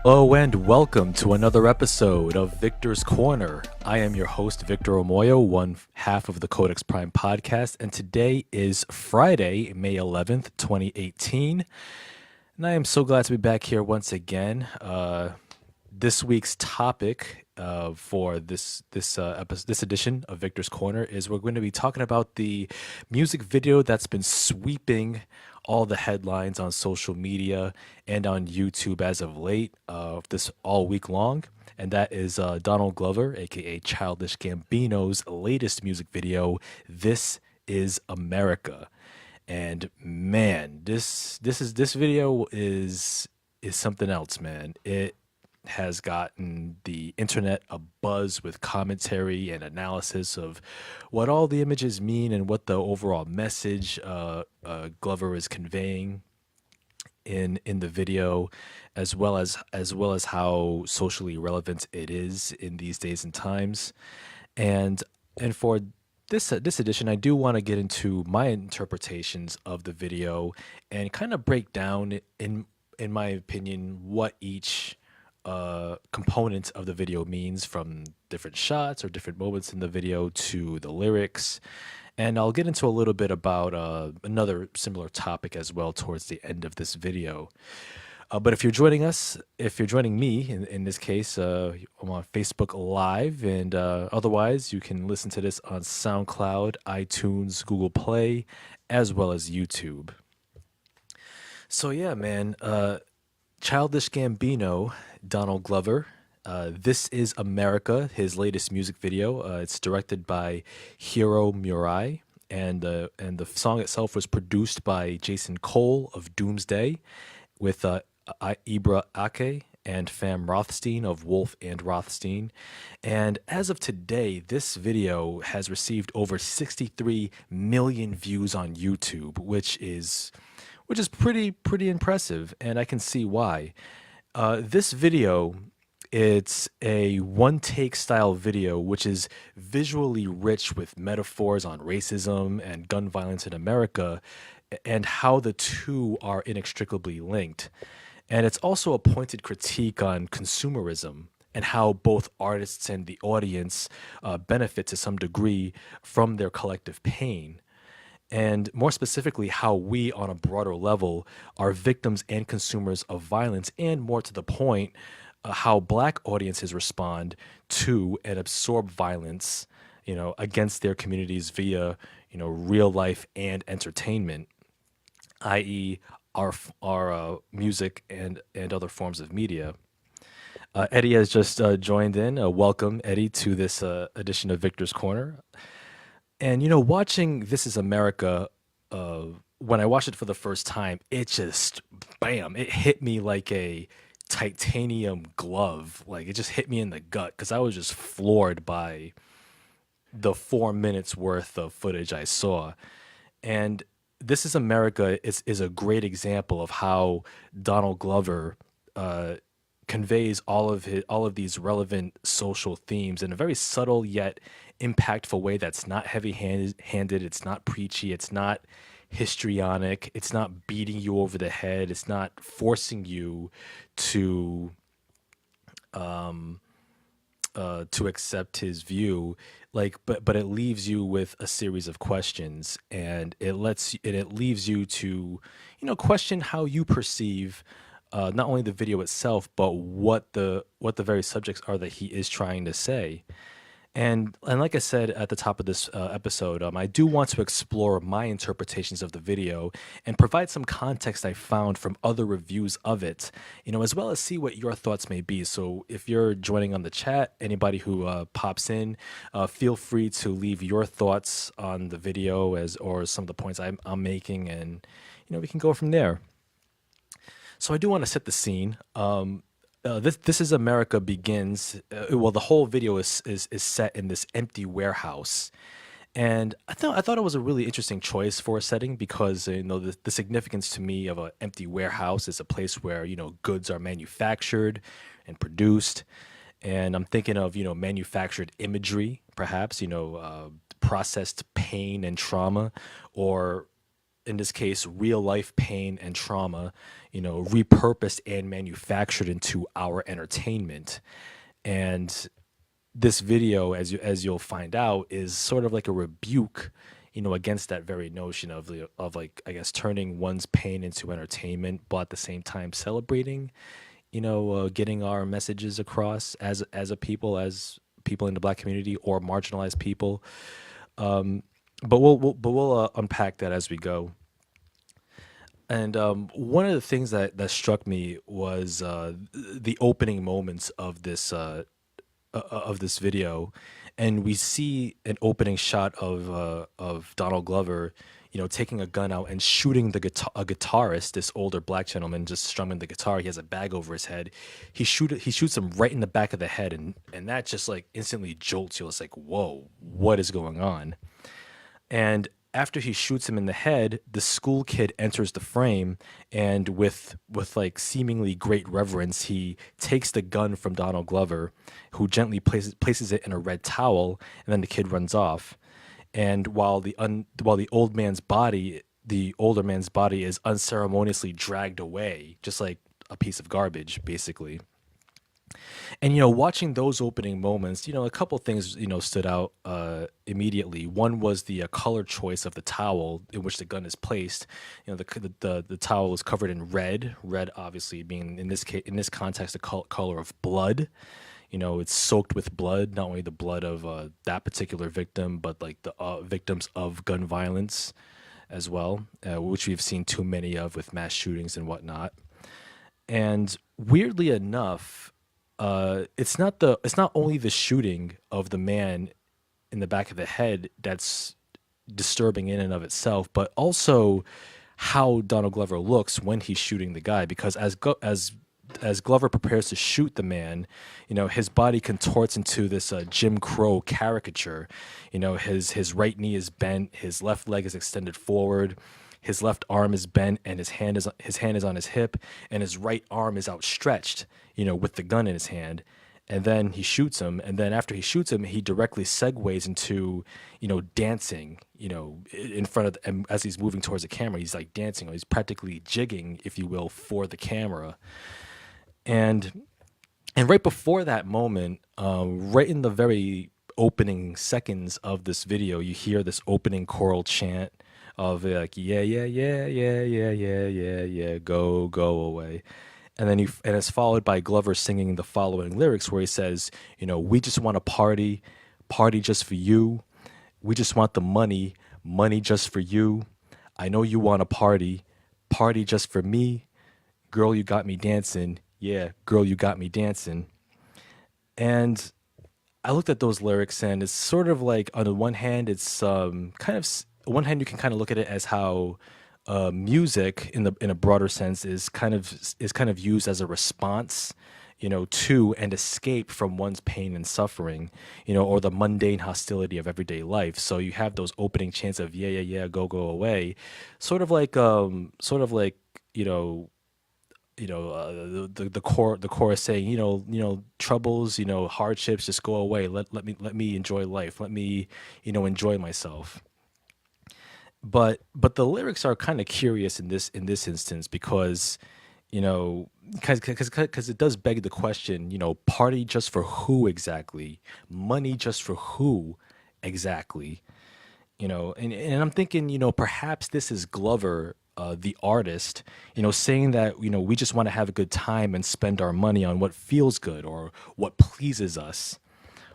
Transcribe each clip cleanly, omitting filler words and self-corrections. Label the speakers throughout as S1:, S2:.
S1: Hello and welcome to another episode of Victor's Corner. I am your host, Victor Omoayo, one half of the Codex Prime podcast, and today is Friday, May 11th, 2018, and I am so glad to be back here once again. This week's topic for this edition of Victor's Corner is we're going to be talking about the music video that's been sweeping all the headlines on social media and on YouTube as of late, this all week long. And that is Donald Glover, aka Childish Gambino's latest music video, "This Is America." And man, this video is something else, man. It has gotten the internet abuzz with commentary and analysis of what all the images mean and what the overall message Glover is conveying in the video, as well as how socially relevant it is in these days and times. And for this edition, I do want to get into my interpretations of the video and kind of break down, in my opinion, what each component of the video means, from different shots or different moments in the video to the lyrics. And I'll get into a little bit about another similar topic as well towards the end of this video. But if you're joining me in this case, I'm on Facebook Live, and otherwise you can listen to this on SoundCloud, iTunes, Google Play, as well as YouTube. So yeah, man, Childish Gambino, Donald Glover, "This Is America," his latest music video. It's directed by Hiro Murai, and the song itself was produced by Jason Cole of Doomsday, with Ibra Ake and Fam Rothstein of Wolf and Rothstein. And as of today, this video has received over 63 million views on YouTube, which is pretty impressive, and I can see why. This video, it's a one-take style video, which is visually rich with metaphors on racism and gun violence in America, and how the two are inextricably linked. And it's also a pointed critique on consumerism and how both artists and the audience benefit to some degree from their collective pain. And more specifically, how we, on a broader level, are victims and consumers of violence, and more to the point, how Black audiences respond to and absorb violence, against their communities via, real life and entertainment, i.e., our music and other forms of media. Eddie has just joined in. Welcome, Eddie, to this edition of Victor's Corner. And, watching "This Is America," when I watched it for the first time, it just, bam, it hit me like a titanium glove. Like, it just hit me in the gut, because I was just floored by the 4 minutes worth of footage I saw. And "This Is America" is a great example of how Donald Glover conveys all of these relevant social themes in a very subtle yet impactful way that's not heavy-handed, it's not preachy, it's not histrionic, it's not beating you over the head, it's not forcing you to accept his view, but it leaves you with a series of questions, and it leaves you to question how you perceive not only the video itself, but what the very subjects are that he is trying to say. And like I said at the top of this episode, I do want to explore my interpretations of the video and provide some context I found from other reviews of it, as well as see what your thoughts may be. So if you're joining on the chat, anybody who pops in, feel free to leave your thoughts on the video or some of the points I'm making, and we can go from there. So I do want to set the scene. This Is America begins. The whole video is set in this empty warehouse, and I thought it was a really interesting choice for a setting, because the significance to me of an empty warehouse is a place where goods are manufactured and produced, and I'm thinking of manufactured imagery, perhaps processed pain and trauma, or in this case, real life pain and trauma, repurposed and manufactured into our entertainment. And this video, as you'll find out, is sort of like a rebuke, against that very notion of like, I guess, turning one's pain into entertainment, but at the same time celebrating, getting our messages across as a people, as people in the Black community or marginalized people. But we'll unpack that as we go. And one of the things that struck me was the opening moments of this video, and we see an opening shot of Donald Glover, taking a gun out and shooting a guitarist, this older black gentleman just strumming the guitar. He has a bag over his head. He shoots him right in the back of the head, and that just like instantly jolts you. It's like, whoa, what is going on? And after he shoots him in the head, the school kid enters the frame, and with like seemingly great reverence, he takes the gun from Donald Glover, who gently places it in a red towel, and then the kid runs off. And while the older man's body is unceremoniously dragged away, just like a piece of garbage, basically. And watching those opening moments, a couple things stood out immediately. One was the color choice of the towel in which the gun is placed. The towel is covered in red. Red, obviously, being in this context, the color of blood. It's soaked with blood, not only the blood of that particular victim, but like the victims of gun violence as well, which we've seen too many of with mass shootings and whatnot. And weirdly enough, it's not only the shooting of the man in the back of the head that's disturbing in and of itself, but also how Donald Glover looks when he's shooting the guy. Because as Glover prepares to shoot the man, his body contorts into this Jim Crow caricature. His right knee is bent, his left leg is extended forward, his left arm is bent, and his hand is on his hip, and his right arm is outstretched, with the gun in his hand. And then he shoots him, and then after he shoots him, he directly segues into, dancing, in front of and as he's moving towards the camera, he's like dancing, or he's practically jigging, if you will, for the camera. And right before that moment, right in the very opening seconds of this video, you hear this opening choral chant of like, yeah, yeah, yeah, yeah, yeah, yeah, yeah, yeah, go away. And then it's followed by Glover singing the following lyrics where he says, we just want to party just for you. We just want the money just for you. I know you want to party just for me. Girl, you got me dancing. Yeah, girl, you got me dancing. And I looked at those lyrics, and it's sort of like, on the one hand, it's on one hand you can kind of look at it as how music in a broader sense is kind of used as a response, to and escape from one's pain and suffering, or the mundane hostility of everyday life. So you have those opening chants of yeah, yeah, yeah, go away, sort of like the chorus saying, troubles, hardships, just go away. Let me enjoy life. Let me, enjoy myself. But the lyrics are kind of curious in this instance because, because it does beg the question, party just for who exactly? Money just for who exactly? And I'm thinking, perhaps this is Glover, the artist, saying that, we just want to have a good time and spend our money on what feels good or what pleases us.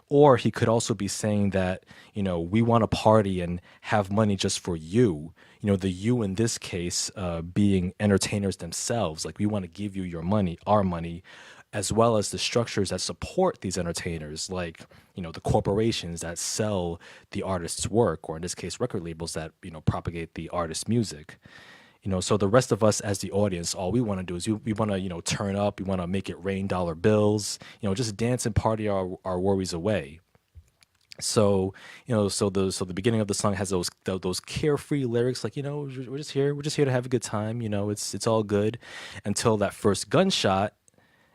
S1: Or he could also be saying that, we want to party and have money just for you, the you in this case being entertainers themselves. Like, we want to give you your money, our money, as well as the structures that support these entertainers, like, the corporations that sell the artist's work, or in this case, record labels that, propagate the artist's music. So the rest of us as the audience, all we want to do is we want to, turn up. We want to make it rain dollar bills, just dance and party our worries away. So, so the beginning of the song has those carefree lyrics, like, we're just here to have a good time. It's all good until that first gunshot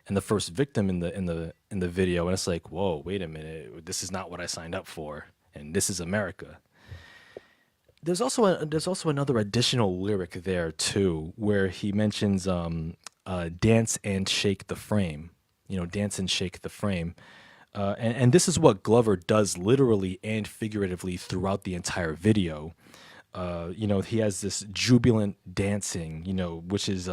S1: and the first victim in the video. And it's like, whoa, wait a minute. This is not what I signed up for. And this is America. there's also another additional lyric there too, where he mentions dance and shake the frame. You know, dance and shake the frame. And this is what Glover does literally and figuratively throughout the entire video. You know, he has this jubilant dancing, you know, which is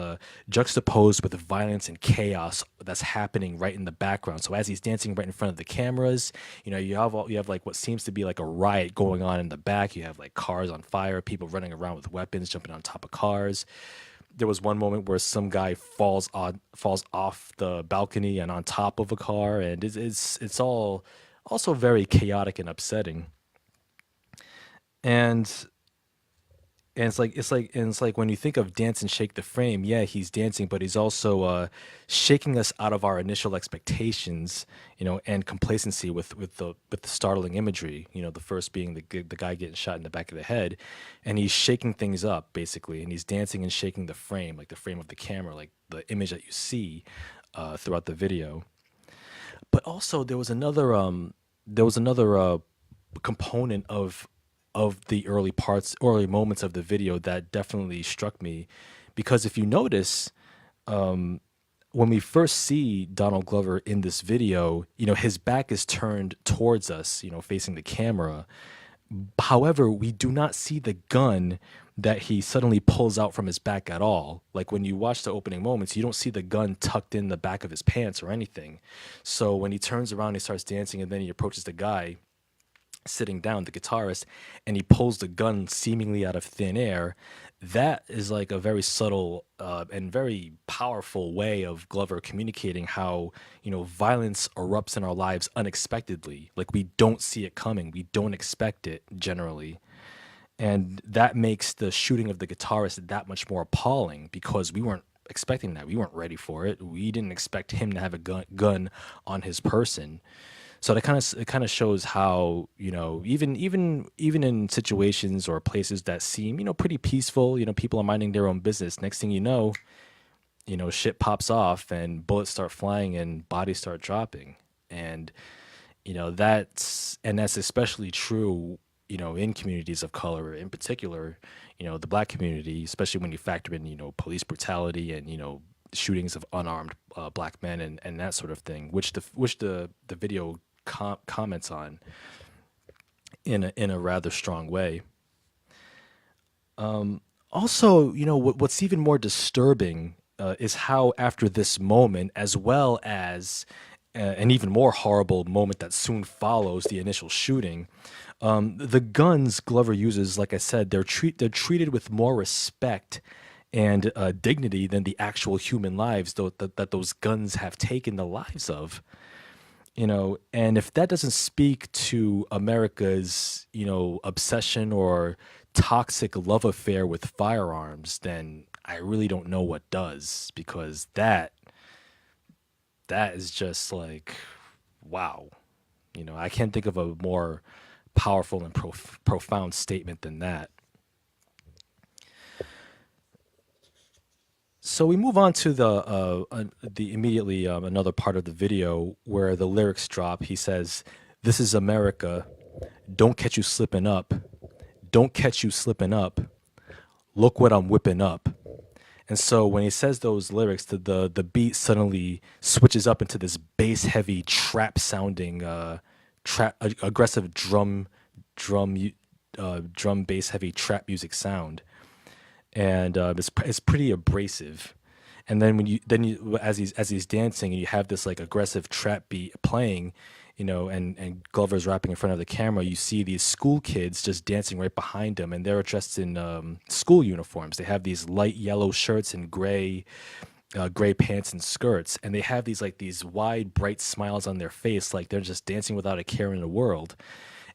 S1: juxtaposed with the violence and chaos that's happening right in the background. So as he's dancing right in front of the cameras, you know, you have like what seems to be like a riot going on in the back. You have like cars on fire, people running around with weapons, jumping on top of cars. There was one moment where some guy falls off the balcony and on top of a car, and it's all also very chaotic and upsetting. And it's like when you think of dance and shake the frame, yeah, he's dancing, but he's also shaking us out of our initial expectations, you know, and complacency with the startling imagery. You know, the first being the guy getting shot in the back of the head, and he's shaking things up basically, and he's dancing and shaking the frame, like the frame of the camera, like the image that you see throughout the video. But also there was another component of the early moments of the video that definitely struck me, because if you notice, when we first see Donald Glover in this video, you know, his back is turned towards us, you know, facing the camera. However, we do not see the gun that he suddenly pulls out from his back at all. Like when you watch the opening moments, you don't see the gun tucked in the back of his pants or anything. So when he turns around, he starts dancing, and then he approaches the guy sitting down, the guitarist, and he pulls the gun seemingly out of thin air. That is like a very subtle and very powerful way of Glover communicating how, you know, violence erupts in our lives unexpectedly. Like we don't see it coming, we don't expect it generally. And that makes the shooting of the guitarist that much more appalling, because we weren't expecting that. We weren't ready for it. We didn't expect him to have a gun on his person. So that it kind of shows how, you know, even in situations or places that seem, you know, pretty peaceful, you know, people are minding their own business. Next thing you know, shit pops off and bullets start flying and bodies start dropping. And you know, that's especially true, you know, in communities of color, in particular, you know, the black community, especially when you factor in, you know, police brutality and, you know, shootings of unarmed black men and that sort of thing, which the video comments on in a rather strong way. Also, you know, what's even more disturbing is how after this moment, as well as an even more horrible moment that soon follows the initial shooting, the guns Glover uses, like I said, they're treated with more respect and dignity than the actual human lives that those guns have taken the lives of. You know, and if that doesn't speak to America's, you know, obsession or toxic love affair with firearms, then I really don't know what does, because that is just like, wow. You know, I can't think of a more powerful and profound statement than that. So we move on to the immediately another part of the video where the lyrics drop. He says, "This is America. Don't catch you slipping up. Don't catch you slipping up. Look what I'm whipping up." And so when he says those lyrics, the beat suddenly switches up into this bass heavy trap sounding aggressive drum drum bass heavy trap music sound, and it's pretty abrasive. And then as he's dancing and you have this like aggressive trap beat playing, you know, and Glover's rapping in front of the camera, you see these school kids just dancing right behind him, and they're dressed in school uniforms. They have these light yellow shirts and gray pants and skirts, and they have these wide bright smiles on their face, like they're just dancing without a care in the world.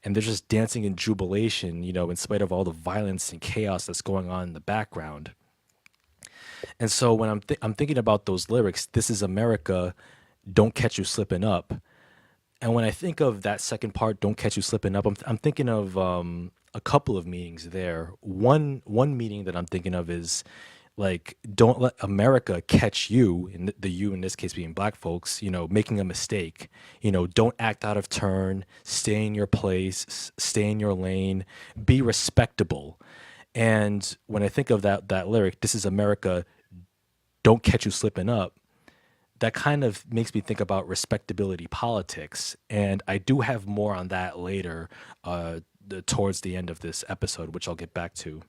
S1: And they're just dancing in jubilation, you know, in spite of all the violence and chaos that's going on in the background. And so when I'm thinking about those lyrics, "This is America, don't catch you slipping up." And when I think of that second part, "Don't catch you slipping up," I'm thinking of a couple of meanings there. One meaning that I'm thinking of is Like, don't let America catch you, and the you in this case being black folks, making a mistake. Don't act out of turn, stay in your place, stay in your lane, be respectable. And when I think of that lyric, this is America, don't catch you slipping up, that kind of makes me think about respectability politics. And I do have more on that later, towards the end of this episode, which I'll get back to.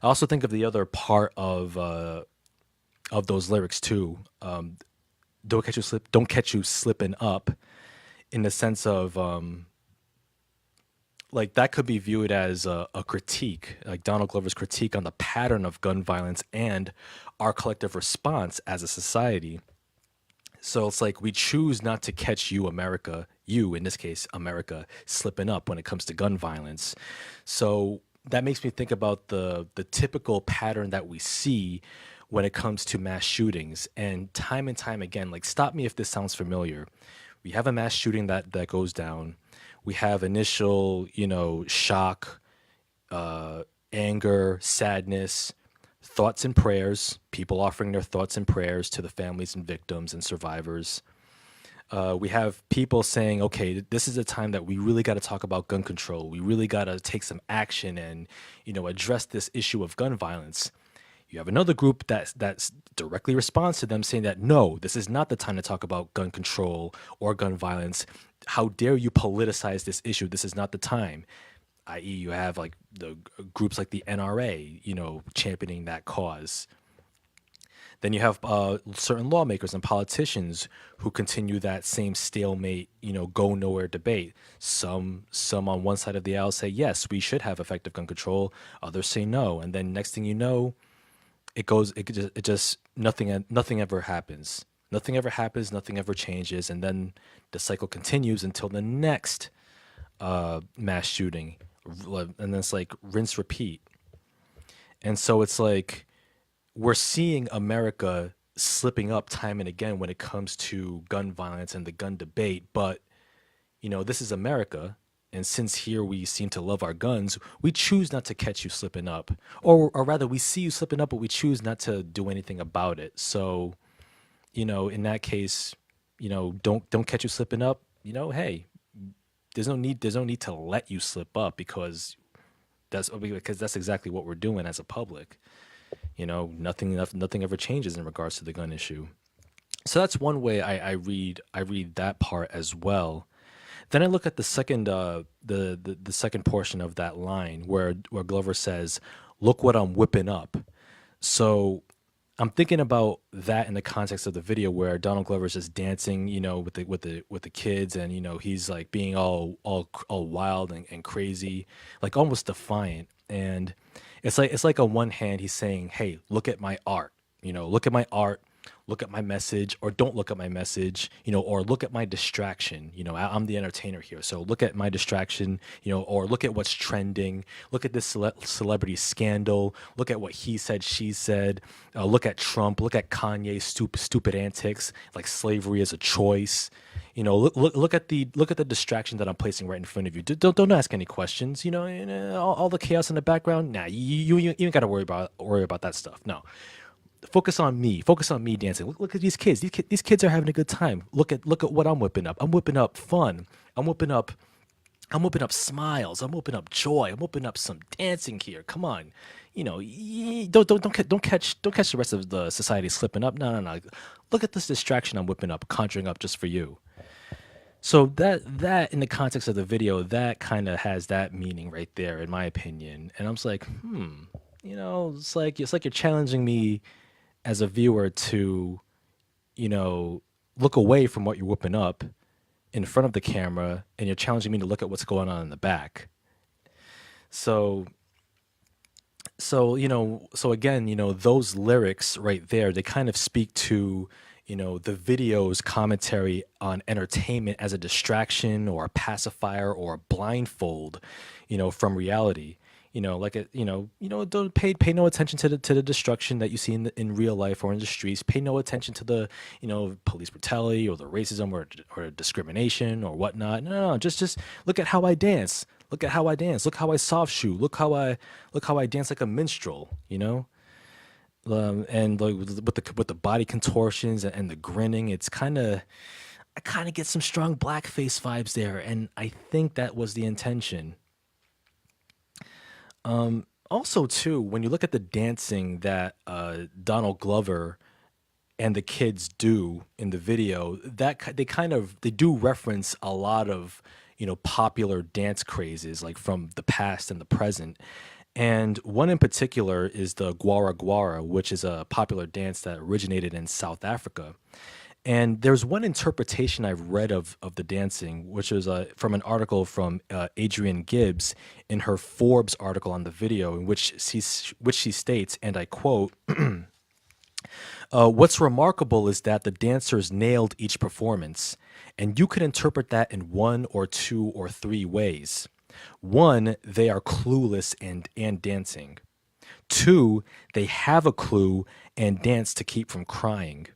S1: I also think of the other part of those lyrics too. Don't catch you slipping up, in the sense of like that could be viewed as a critique, like Donald Glover's critique on the pattern of gun violence and our collective response as a society. So it's like we choose not to catch you, America, you in this case, America, slipping up when it comes to gun violence. So that makes me think about the typical pattern that we see when it comes to mass shootings. And time again, like, stop me if this sounds familiar. We have a mass shooting that goes down. We have initial, shock, anger, sadness, thoughts and prayers, people offering their thoughts and prayers to the families and victims and survivors. We have people saying, okay, this is a time that we really got to talk about gun control. We really got to take some action and, address this issue of gun violence. You have another group that's directly responds to them saying that, no, this is not the time to talk about gun control or gun violence. How dare you politicize this issue? This is not the time. I.e., you have like the groups like the NRA, championing that cause. Then you have certain lawmakers and politicians who continue that same stalemate, go nowhere debate. Some on one side of the aisle say, yes, we should have effective gun control. Others say no. And then next thing you know, it just nothing ever happens. Nothing ever happens. Nothing ever changes. And then the cycle continues until the next mass shooting. And then it's like rinse, repeat. And so it's like, we're seeing America slipping up time and again when it comes to gun violence and the gun debate. But, this is America. And since here we seem to love our guns, we choose not to catch you slipping up. Or rather, we see you slipping up, but we choose not to do anything about it. So, in that case, don't catch you slipping up. Hey, there's no need to let you slip up, because that's exactly what we're doing as a public. Nothing ever changes in regards to the gun issue. So that's one way I read that part as well. Then I look at the second the second portion of that line where Glover says, "Look what I'm whipping up." So I'm thinking about that in the context of the video where Donald Glover's just dancing, with the kids, and he's like being all wild and crazy, like almost defiant. And it's like on one hand he's saying, "Hey, look at my art. Look at my art. Look at my message, or don't look at my message, or look at my distraction. I'm the entertainer here. So look at my distraction, or look at what's trending. Look at this celebrity scandal. Look at what he said, she said. Look at Trump. Look at Kanye's stupid antics, like slavery as a choice. Look at the distraction that I'm placing right in front of you. Don't ask any questions. All the chaos in the background. Nah, you ain't got to worry about that stuff. No. Focus on me dancing. Look at these kids. These kids are having a good time. Look at what I'm whipping up. I'm whipping up fun. I'm whipping up smiles. I'm whipping up joy. I'm whipping up some dancing here. Come on, don't catch the rest of the society slipping up. No. Look at this distraction I'm whipping up, conjuring up just for you. So that in the context of the video, that kind of has that meaning right there, in my opinion. And I'm just like, it's like you're challenging me as a viewer to, look away from what you're whipping up in front of the camera, and you're challenging me to look at what's going on in the back. So again, those lyrics right there, they kind of speak to, the video's commentary on entertainment as a distraction or a pacifier or a blindfold, from reality. Don't pay no attention to the destruction that you see in real life or in the streets. Pay no attention to the police brutality or the racism or discrimination or whatnot. No. Just look at how I dance. Look at how I dance. Look how I soft shoe. Look how I dance like a minstrel. And like with the body contortions and the grinning, it's kind of I kind of get some strong blackface vibes there, and I think that was the intention. Also, too, when you look at the dancing that Donald Glover and the kids do in the video, they do reference a lot of popular dance crazes like from the past and the present. And one in particular is the Gwara Gwara, which is a popular dance that originated in South Africa. And there's one interpretation I've read of the dancing, which is from an article from Adrienne Gibbs in her Forbes article on the video, in which she states, and I quote, "What's remarkable is that the dancers nailed each performance, and you could interpret that in one or two or three ways. One, they are clueless and dancing. Two, they have a clue and dance to keep from crying.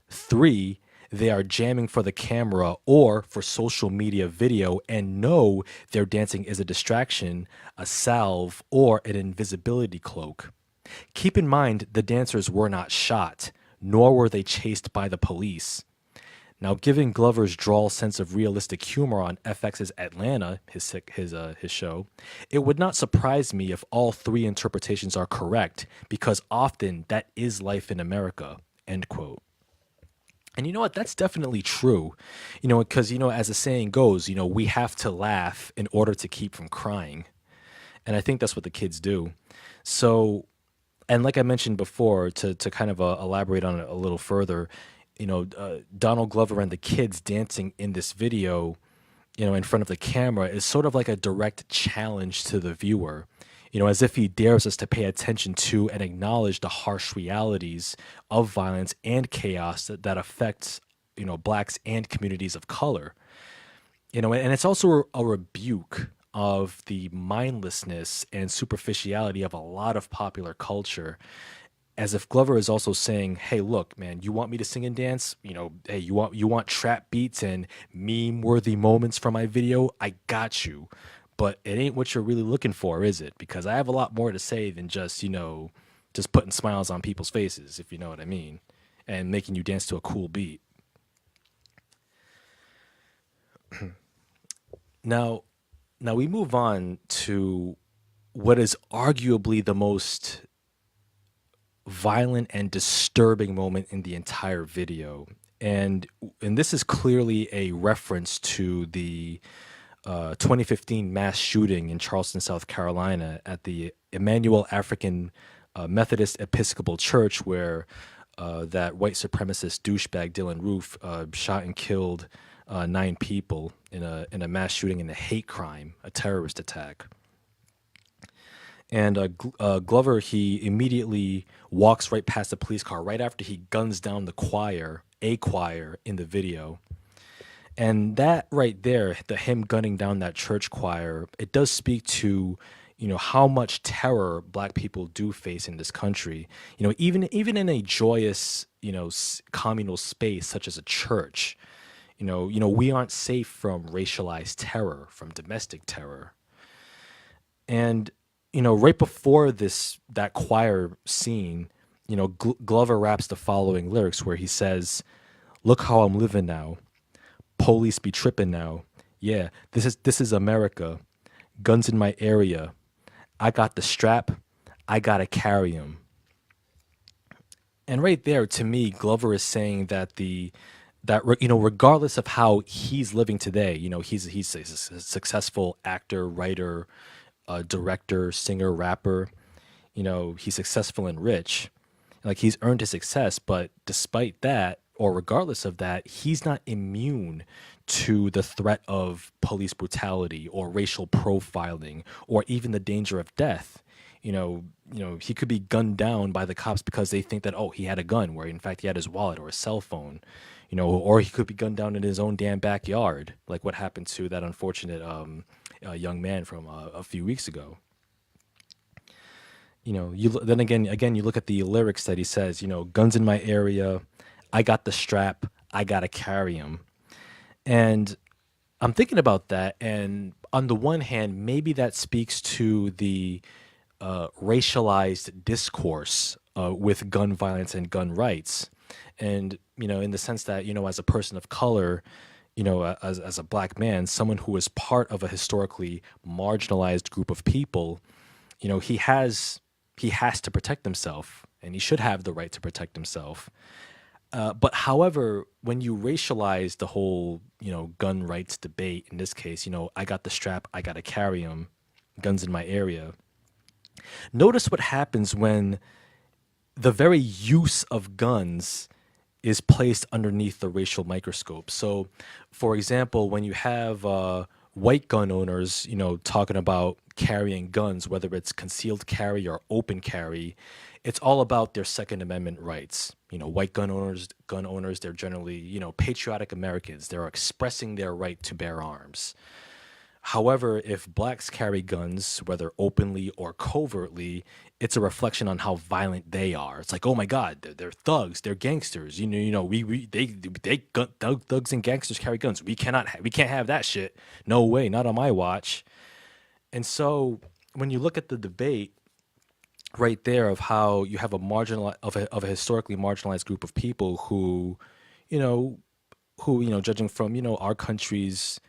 S1: Three, they are jamming for the camera or for social media video and know their dancing is a distraction, a salve, or an invisibility cloak. Keep in mind the dancers were not shot, nor were they chased by the police. Now, given Glover's droll sense of realistic humor on FX's Atlanta, his show, it would not surprise me if all three interpretations are correct, because often that is life in America." End quote. And you know what? That's definitely true. Because as the saying goes, we have to laugh in order to keep from crying, and I think that's what the kids do. So, and like I mentioned before, to kind of elaborate on it a little further, Donald Glover and the kids dancing in this video, in front of the camera is sort of like a direct challenge to the viewer, as if he dares us to pay attention to and acknowledge the harsh realities of violence and chaos that affects, blacks and communities of color. And it's also a rebuke of the mindlessness and superficiality of a lot of popular culture, as if Glover is also saying, "Hey, look, man, you want me to sing and dance? Hey, you want trap beats and meme-worthy moments from my video? I got you. But it ain't what you're really looking for, is it? Because I have a lot more to say than just putting smiles on people's faces, if you know what I mean, and making you dance to a cool beat." Now, now we move on to what is arguably the most violent and disturbing moment in the entire video. And this is clearly a reference to the 2015 mass shooting in Charleston, South Carolina at the Emmanuel African Methodist Episcopal Church, where that white supremacist douchebag Dylan Roof shot and killed 9 people in a mass shooting in a hate crime, a terrorist attack. And Glover, he immediately walks right past the police car right after he guns down a choir in the video. And that right there, him gunning down that church choir, it does speak to, how much terror black people do face in this country. Even in a joyous, communal space such as a church, we aren't safe from racialized terror, from domestic terror. And right before that choir scene, Glover raps the following lyrics where he says, "Look how I'm living now. Police be tripping now. Yeah, this is America. Guns in my area. I got the strap. I gotta carry 'em." And right there, to me, Glover is saying that regardless of how he's living today, he's a successful actor, writer, director, singer, rapper. He's successful and rich. Like, he's earned his success, but despite that, or regardless of that, he's not immune to the threat of police brutality or racial profiling or even the danger of death. He could be gunned down by the cops because they think that, oh, he had a gun, where in fact he had his wallet or a cell phone. Or he could be gunned down in his own damn backyard, like what happened to that unfortunate young man from a few weeks ago. Then again, you look at the lyrics that he says, "Guns in my area, I got the strap, I gotta carry 'em." And I'm thinking about that, and on the one hand, maybe that speaks to the racialized discourse with gun violence and gun rights. And, in the sense that, as a person of color, as a black man, someone who is part of a historically marginalized group of people, he has to protect himself, and he should have the right to protect himself. But however, when you racialize the whole, gun rights debate, in this case, I got the strap, I got to carry them, guns in my area. Notice what happens when the very use of guns is placed underneath the racial microscope. So, for example, when you have white gun owners, talking about carrying guns, whether it's concealed carry or open carry, it's all about their Second Amendment rights. White gun owners, they're generally, patriotic Americans. They're expressing their right to bear arms. However, if blacks carry guns, whether openly or covertly, it's a reflection on how violent they are. It's like, oh my God, they're thugs, they're gangsters. Thugs and gangsters carry guns. We can't have that shit. No way, not on my watch. And so when you look at the debate right there of how you have a historically marginalized group of people who, judging from our country's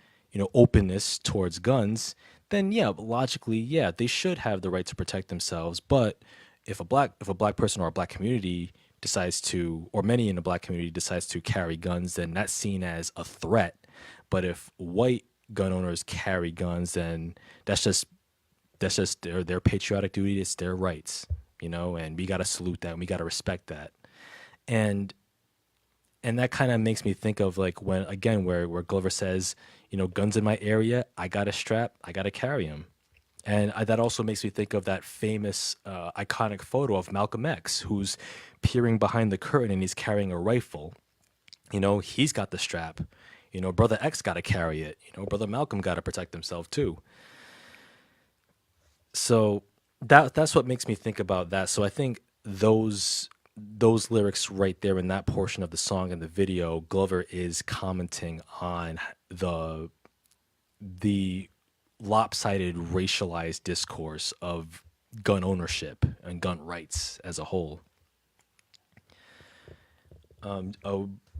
S1: openness towards guns, then yeah, logically, yeah, they should have the right to protect themselves. But if a black person or a black community decides to, or many in the black community decides to carry guns, then that's seen as a threat. But if white gun owners carry guns, then that's just their patriotic duty. It's their rights, and we gotta salute that and we gotta respect that. And that kind of makes me think of like when again where Glover says, guns in my area, I got a strap, I got to carry them. And that also makes me think of that famous iconic photo of Malcolm X, who's peering behind the curtain and he's carrying a rifle. He's got the strap. Brother X got to carry it. Brother Malcolm got to protect himself too. So that's what makes me think about that. So I think those lyrics right there in that portion of the song and the video, Glover is commenting on the lopsided racialized discourse of gun ownership and gun rights as a whole.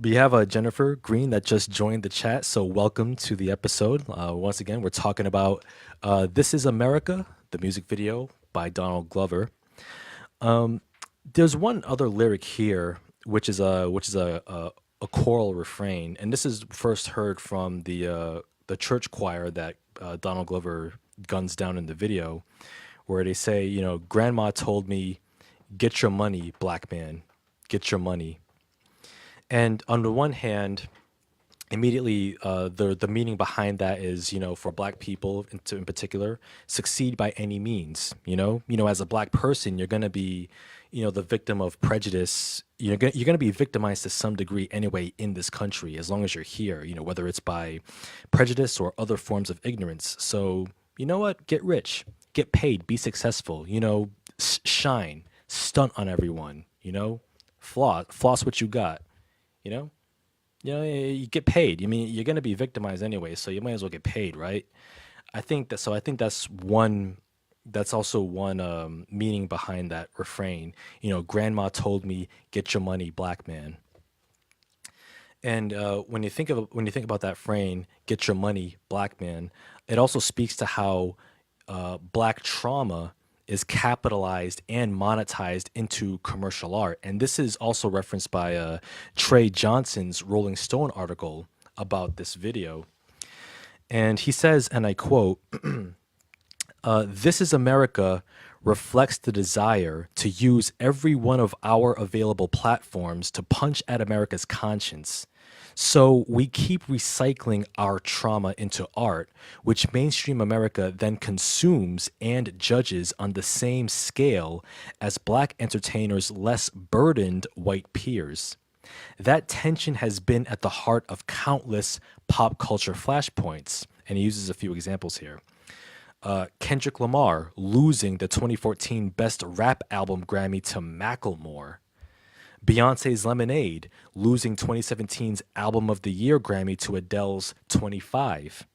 S1: We have Jennifer Green that just joined the chat, so welcome to the episode. Once again, we're talking about "This Is America," the music video by Donald Glover. There's one other lyric here, which is a choral refrain, and this is first heard from the church choir that Donald Glover guns down in the video, where they say, "Grandma told me, get your money, black man, get your money." And on the one hand, immediately the meaning behind that is, for black people in particular, succeed by any means. As a black person, you're gonna be the victim of prejudice. You're gonna be victimized to some degree anyway in this country, as long as you're here. Whether it's by prejudice or other forms of ignorance. So you know what? Get rich, get paid, be successful. Shine, stunt on everyone. Floss what you got. You get paid. You're gonna be victimized anyway, so you might as well get paid, right? I think that's one. That's also one meaning behind that refrain. Grandma told me, "Get your money, black man." And when you think about that frame, "Get your money, black man," it also speaks to how black trauma is capitalized and monetized into commercial art. And this is also referenced by Trey Johnson's Rolling Stone article about this video. And he says, and I quote, "This Is America reflects the desire to use every one of our available platforms to punch at America's conscience. So we keep recycling our trauma into art, which mainstream America then consumes and judges on the same scale as black entertainers' less burdened white peers. That tension has been at the heart of countless pop culture flashpoints." And he uses a few examples here. Kendrick Lamar losing the 2014 Best Rap Album Grammy to Macklemore. Beyonce's Lemonade losing 2017's Album of the Year Grammy to Adele's 25.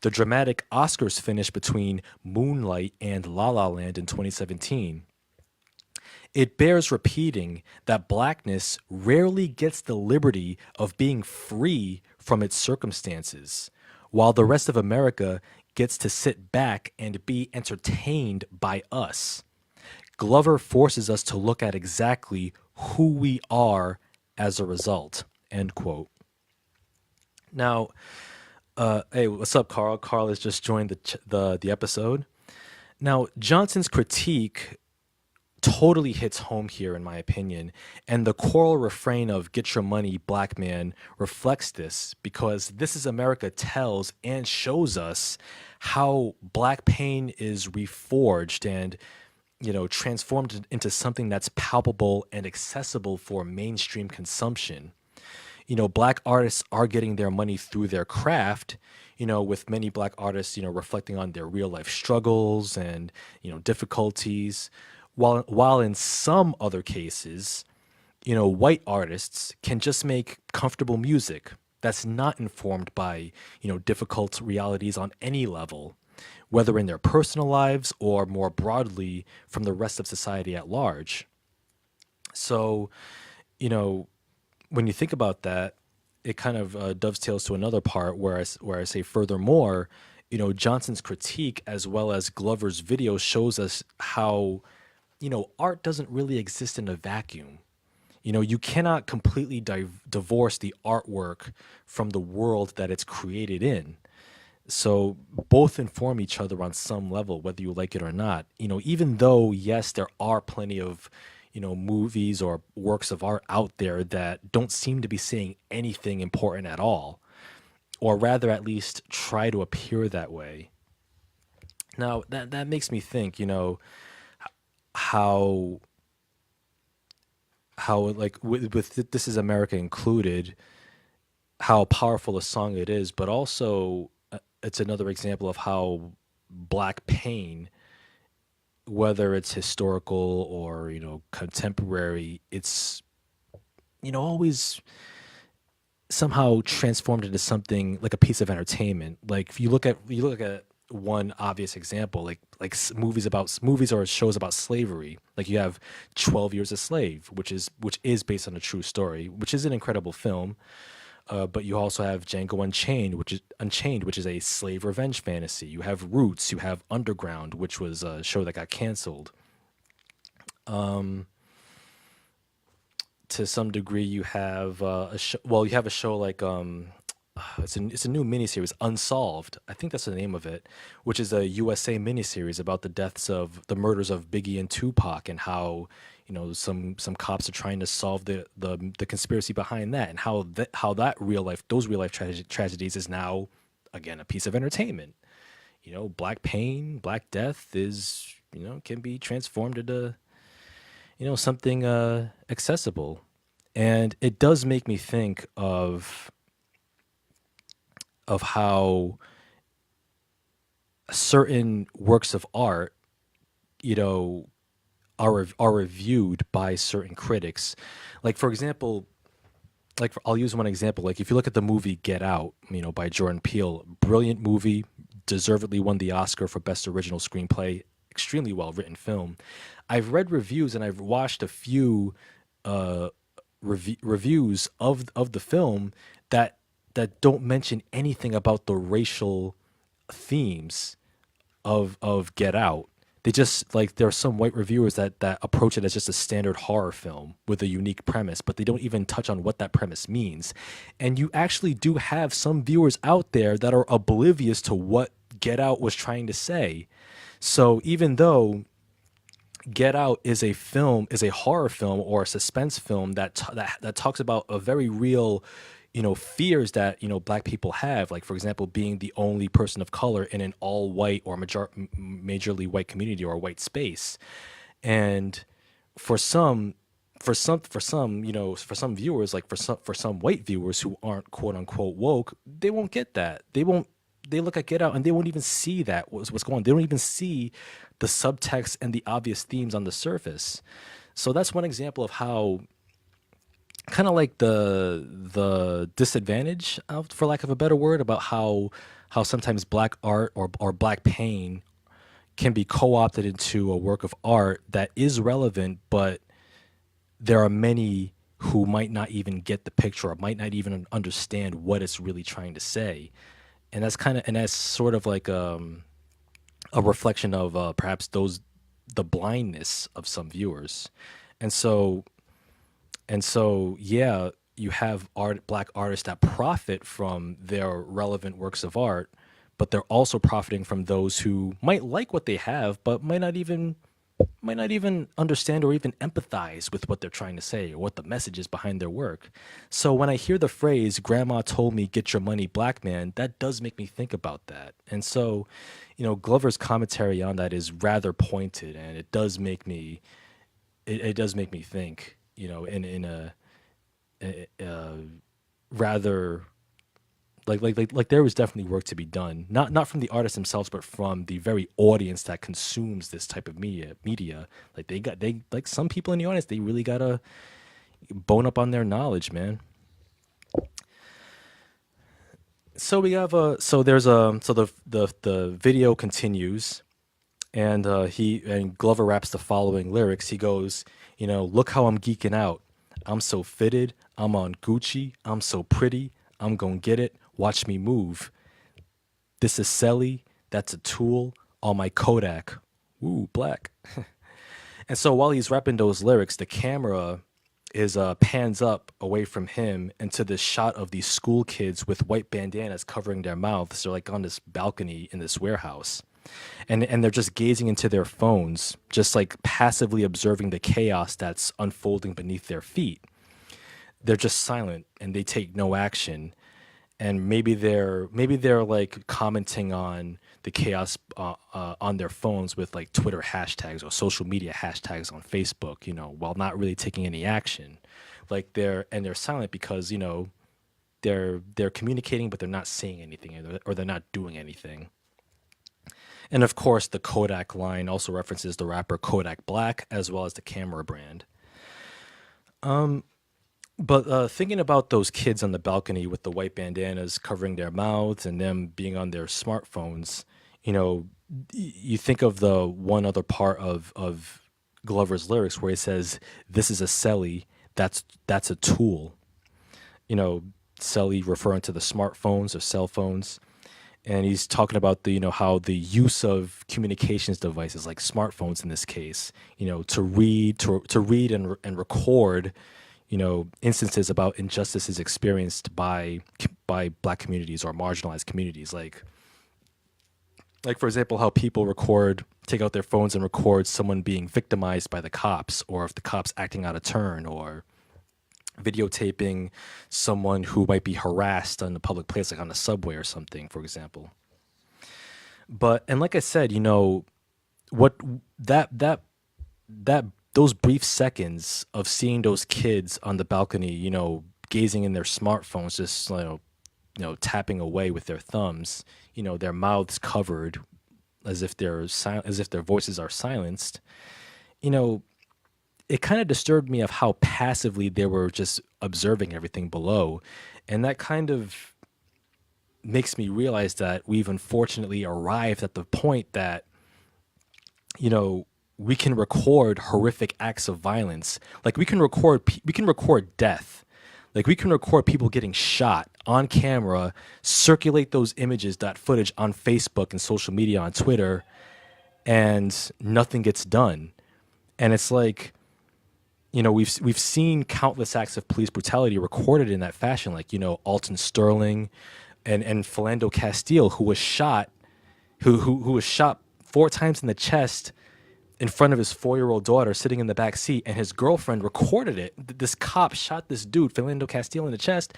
S1: The dramatic Oscars finish between Moonlight and La La Land in 2017. It bears repeating that blackness rarely gets the liberty of being free from its circumstances, while the rest of America gets to sit back and be entertained by us. Glover forces us to look at exactly who we are as a result. End quote. Now, hey, what's up, Carl? Carl has just joined the episode. Now, Johnson's critique totally hits home here, in my opinion, and the choral refrain of "Get your money, black man" reflects this because "This Is America" tells and shows us how black pain is reforged and transformed into something that's palpable and accessible for mainstream consumption. Black artists are getting their money through their craft, with many black artists, reflecting on their real life struggles and, difficulties. While in some other cases, white artists can just make comfortable music that's not informed by, difficult realities on any level, whether in their personal lives or more broadly from the rest of society at large. So, you know, when you think about that, it kind of dovetails to another part where I say, furthermore, Johnson's critique as well as Glover's video shows us how, art doesn't really exist in a vacuum. You cannot completely divorce the artwork from the world that it's created in. So both inform each other on some level, whether you like it or not. Even though, yes, there are plenty of, movies or works of art out there that don't seem to be saying anything important at all, or rather at least try to appear that way. Now, that makes me think, how like with This Is America included, how powerful a song it is, but also it's another example of how black pain, whether it's historical or contemporary, it's always somehow transformed into something like a piece of entertainment. Like if you look at one obvious example, like movies or shows about slavery. Like you have 12 Years a Slave, which is based on a true story, which is an incredible film. But you also have Django Unchained, which is a slave revenge fantasy. You have Roots. You have Underground, which was a show that got canceled. To some degree, you have you have a show like it's a new miniseries, Unsolved. I think that's the name of it, which is a USA miniseries about the murders of Biggie and Tupac, and how some cops are trying to solve the conspiracy behind that, and how those real life tragedies is now again a piece of entertainment. Black pain, black death is can be transformed into something accessible, and it does make me think of how certain works of art, you know, are reviewed by certain critics. Like for example, I'll use one example. Like if you look at the movie Get Out, by Jordan Peele, brilliant movie, deservedly won the Oscar for Best Original Screenplay, extremely well written film. I've read reviews and I've watched a few reviews of the film that don't mention anything about the racial themes of Get Out. They just like there are some white reviewers that approach it as just a standard horror film with a unique premise, but they don't even touch on what that premise means. And you actually do have some viewers out there that are oblivious to what Get Out was trying to say. So even though Get Out is a horror film or a suspense film that talks about a very real, fears that black people have, like for example being the only person of color in an all white or majorly white community or a white space. And for some viewers, like for some white viewers who aren't quote unquote woke, they won't get that. They look at Get Out and they won't even see what's going on. They don't even see the subtext and the obvious themes on the surface. So that's one example of how kind of like the disadvantage for lack of a better word, about how sometimes black art or black pain can be co-opted into a work of art that is relevant, but there are many who might not even get the picture or might not even understand what it's really trying to say. And that's sort of like a reflection of perhaps the blindness of some viewers. And so yeah, you have black artists that profit from their relevant works of art, but they're also profiting from those who might like what they have but might not even understand or even empathize with what they're trying to say or what the message is behind their work. So when I hear the phrase "grandma told me get your money, black man," that does make me think about that. And so, Glover's commentary on that is rather pointed, and it does make me think, in a rather like there was definitely work to be done, not from the artists themselves, but from the very audience that consumes this type of media. Like they like some people in the audience, they really gotta bone up on their knowledge, man. So we have the video continues, and Glover raps the following lyrics. He goes, "Look how I'm geeking out. I'm so fitted. I'm on Gucci. I'm so pretty. I'm gonna get it. Watch me move. This is Selly. That's a tool. On my Kodak. Ooh, black." And so while he's rapping those lyrics, the camera is pans up away from him into this shot of these school kids with white bandanas covering their mouths. They're like on this balcony in this warehouse. And they're just gazing into their phones, just like passively observing the chaos that's unfolding beneath their feet. They're just silent and they take no action. And maybe they're like commenting on the chaos on their phones with like Twitter hashtags or social media hashtags on Facebook, while not really taking any action. Like they're silent because they're communicating, but they're not saying anything, or they're not doing anything. And of course, the Kodak line also references the rapper Kodak Black as well as the camera brand. But thinking about those kids on the balcony with the white bandanas covering their mouths and them being on their smartphones, you think of the one other part of Glover's lyrics where he says, "This is a celly, that's a tool." Celly referring to the smartphones or cell phones. And he's talking about the how the use of communications devices like smartphones in this case, to read and record, instances about injustices experienced by black communities or marginalized communities, like for example, how people take out their phones and record someone being victimized by the cops, or if the cops acting out of turn, or videotaping someone who might be harassed on a public place, like on a subway or something, for example. And like I said, what that those brief seconds of seeing those kids on the balcony, gazing in their smartphones, just tapping away with their thumbs, their mouths covered as if their voices are silenced, it kind of disturbed me of how passively they were just observing everything below. And that kind of makes me realize that we've unfortunately arrived at the point that, we can record horrific acts of violence. Like we can record death. Like we can record people getting shot on camera, circulate those images, that footage on Facebook and social media, on Twitter, and nothing gets done. And it's like, we've seen countless acts of police brutality recorded in that fashion, like Alton Sterling and Philando Castile, who was shot 4 times in the chest in front of his 4-year-old daughter sitting in the back seat, and his girlfriend recorded it. This cop shot this dude, Philando Castile, in the chest.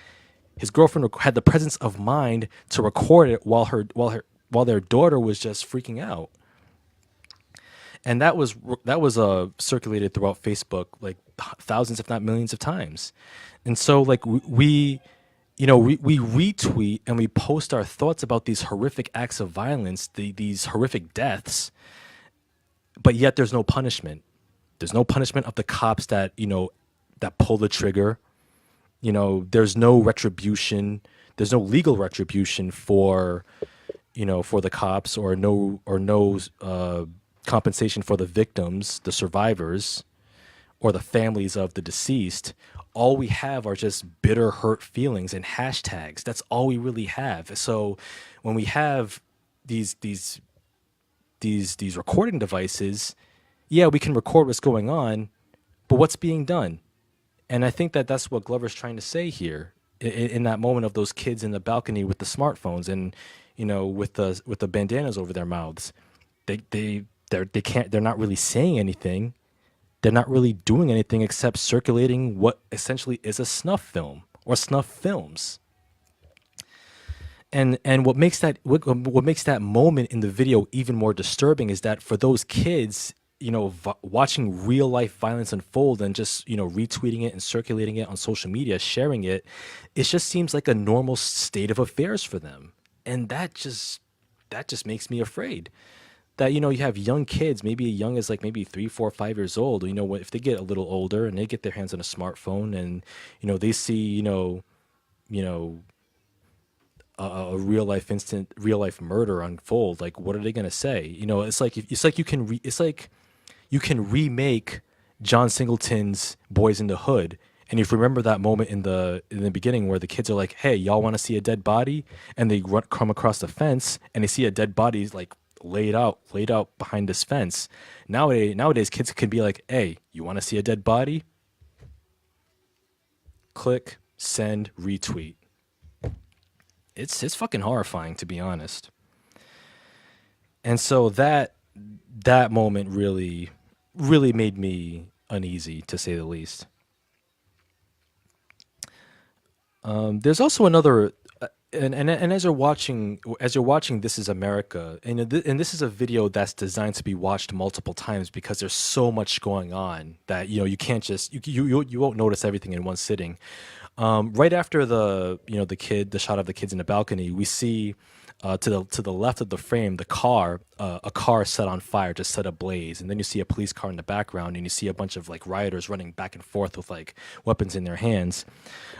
S1: His girlfriend had the presence of mind to record it while their daughter was just freaking out. And that was circulated throughout Facebook like thousands, if not millions, of times. And so like we retweet and we post our thoughts about these horrific acts of violence, these horrific deaths, but yet there's no punishment. There's no punishment of the cops that pull the trigger. There's no retribution. There's no legal retribution for for the cops, or no compensation for the victims, the survivors, or the families of the deceased. All we have are just bitter, hurt feelings and hashtags. That's all we really have. So when we have these these these recording devices, yeah, we can record what's going on, but what's being done? And I think that that's what Glover's trying to say here in that moment of those kids in the balcony with the smartphones and with the bandanas over their mouths. They're not really saying anything. They're not really doing anything except circulating what essentially is a snuff film or snuff films. And what makes that moment in the video even more disturbing is that for those kids, watching real life violence unfold and just retweeting it and circulating it on social media, sharing it, it just seems like a normal state of affairs for them, and that just makes me afraid. That you have young kids, maybe young as like maybe 3, 4, 5 years old. If they get a little older and they get their hands on a smartphone and they see you know a real life murder unfold, like what are they gonna say? It's like you can remake John Singleton's Boys in the Hood. And if you remember that moment in the beginning where the kids are like, "Hey, y'all want to see a dead body?" and they come across the fence and they see a dead body like laid out behind this fence. Nowadays kids can be like, "Hey, you want to see a dead body? Click, send, retweet." It's fucking horrifying, to be honest. And so that moment really made me uneasy, to say the least. There's also another, and as you're watching This Is America, and this is a video that's designed to be watched multiple times because there's so much going on that you can't just you won't notice everything in one sitting. Right after the shot of the kids in the balcony, we see to the left of the frame a car set on fire, just set ablaze, and then you see a police car in the background, and you see a bunch of like rioters running back and forth with like weapons in their hands.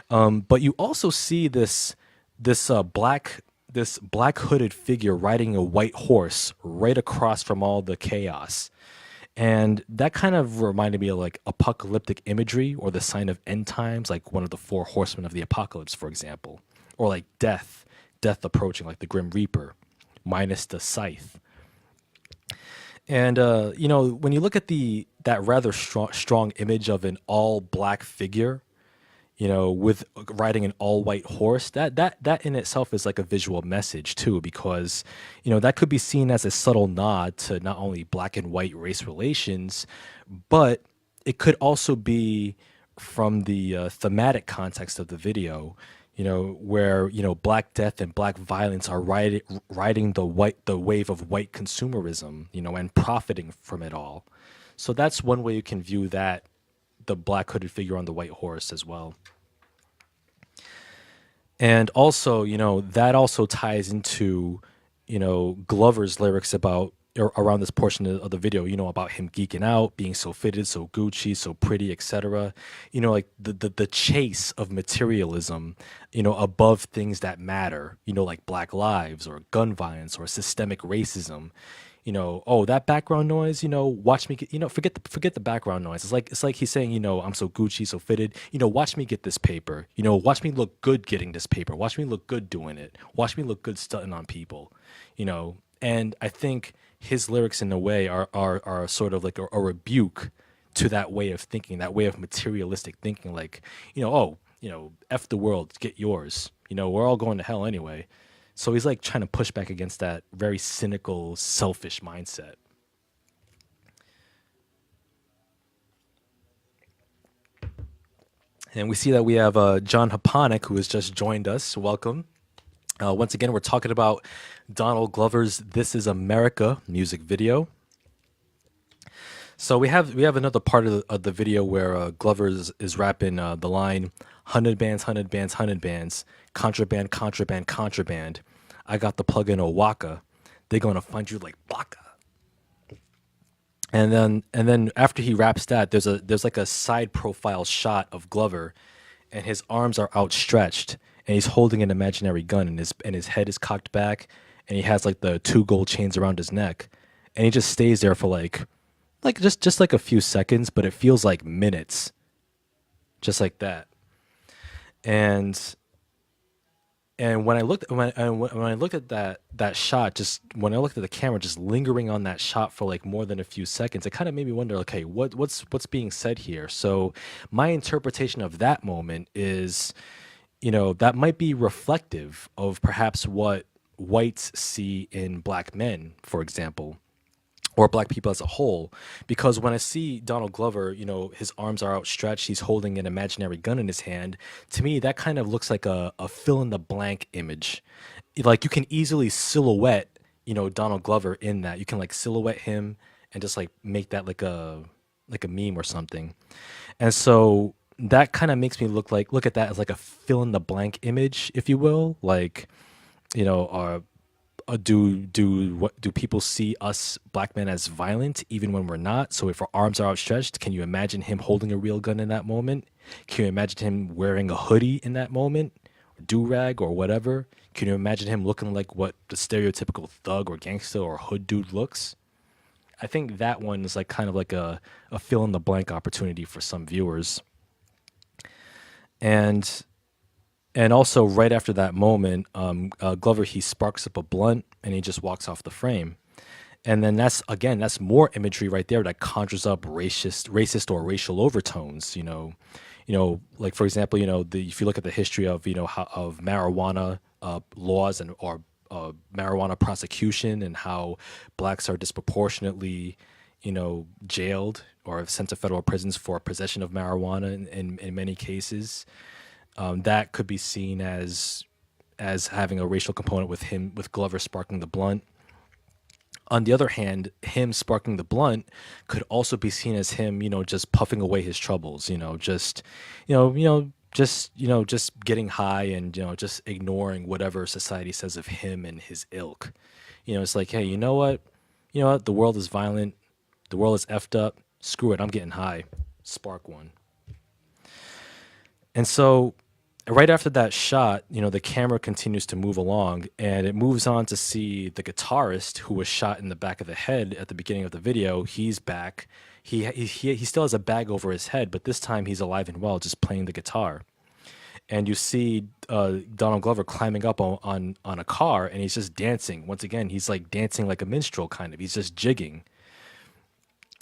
S1: But you also see this black hooded figure riding a white horse right across from all the chaos. And that kind of reminded me of like apocalyptic imagery or the sign of end times, like one of the four horsemen of the apocalypse, for example, or like death approaching, like the Grim Reaper, minus the scythe. And when you look at that rather strong image of an all black figure, with riding an all white horse, that in itself is like a visual message too, because that could be seen as a subtle nod to not only black and white race relations, but it could also be from the thematic context of the video, where black death and black violence are riding the wave of white consumerism, and profiting from it all. So that's one way you can view that, the black hooded figure on the white horse as well. And also, that also ties into, Glover's lyrics around this portion of the video, about him geeking out, being so fitted, so Gucci, so pretty, etc. Like the chase of materialism, above things that matter, like black lives or gun violence or systemic racism. Oh, that background noise, watch me get, forget the background noise. It's like he's saying, I'm so Gucci, so fitted, watch me get this paper, watch me look good getting this paper, watch me look good doing it, watch me look good stunting on people, and I think his lyrics in a way are sort of like a rebuke to that way of thinking, that way of materialistic thinking, like, F the world, get yours, we're all going to hell anyway. So he's like trying to push back against that very cynical, selfish mindset. And we see that we have John Haponic, who has just joined us. Welcome. Once again, we're talking about Donald Glover's "This Is America" music video. So we have another part of the video where Glover is rapping the line, "100 bands, 100 bands, 100 bands, contraband, contraband, contraband. I got the plug in Owaka. They're gonna find you like Baka." And then after he raps that, there's like a side profile shot of Glover, and his arms are outstretched, and he's holding an imaginary gun, and his head is cocked back, and he has like the two gold chains around his neck, and he just stays there for like just like a few seconds, but it feels like minutes, just like that. And when I looked when I looked at that shot, just when I looked at the camera, just lingering on that shot for like more than a few seconds, it kind of made me wonder, okay, what's being said here? So my interpretation of that moment is, that might be reflective of perhaps what whites see in black men, for example, or black people as a whole. Because when I see Donald Glover, his arms are outstretched, he's holding an imaginary gun in his hand. To me, that kind of looks like a fill in the blank image. Like you can easily silhouette, Donald Glover in that. You can like silhouette him and just like make that like a meme or something. And so that kind of makes me look at that as like a fill in the blank image, if you will. Like, you know, uh, do people see us black men as violent even when we're not? So if our arms are outstretched, can you imagine him holding a real gun in that moment? Can you imagine him wearing a hoodie in that moment, do rag or whatever? Can you imagine him looking like what the stereotypical thug or gangster or hood dude looks? I think that one is like kind of like a fill in the blank opportunity for some viewers. And also right after that moment, Glover, he sparks up a blunt and he just walks off the frame. And then that's more imagery right there that conjures up racist or racial overtones. Like for example, if you look at the history of of marijuana laws and or marijuana prosecution and how blacks are disproportionately jailed or sent to federal prisons for possession of marijuana in many cases, that could be seen as having a racial component with Glover sparking the blunt. On the other hand, him sparking the blunt could also be seen as him, just puffing away his troubles, just getting high and just ignoring whatever society says of him and his ilk. It's like, hey, the world is violent, the world is effed up. Screw it, I'm getting high. Spark one. And so right after that shot, the camera continues to move along and it moves on to see the guitarist who was shot in the back of the head at the beginning of the video. He's back. He still has a bag over his head, but this time he's alive and well, just playing the guitar. And you see Donald Glover climbing up on a car and he's just dancing. Once again, he's like dancing like a minstrel kind of. He's just jigging.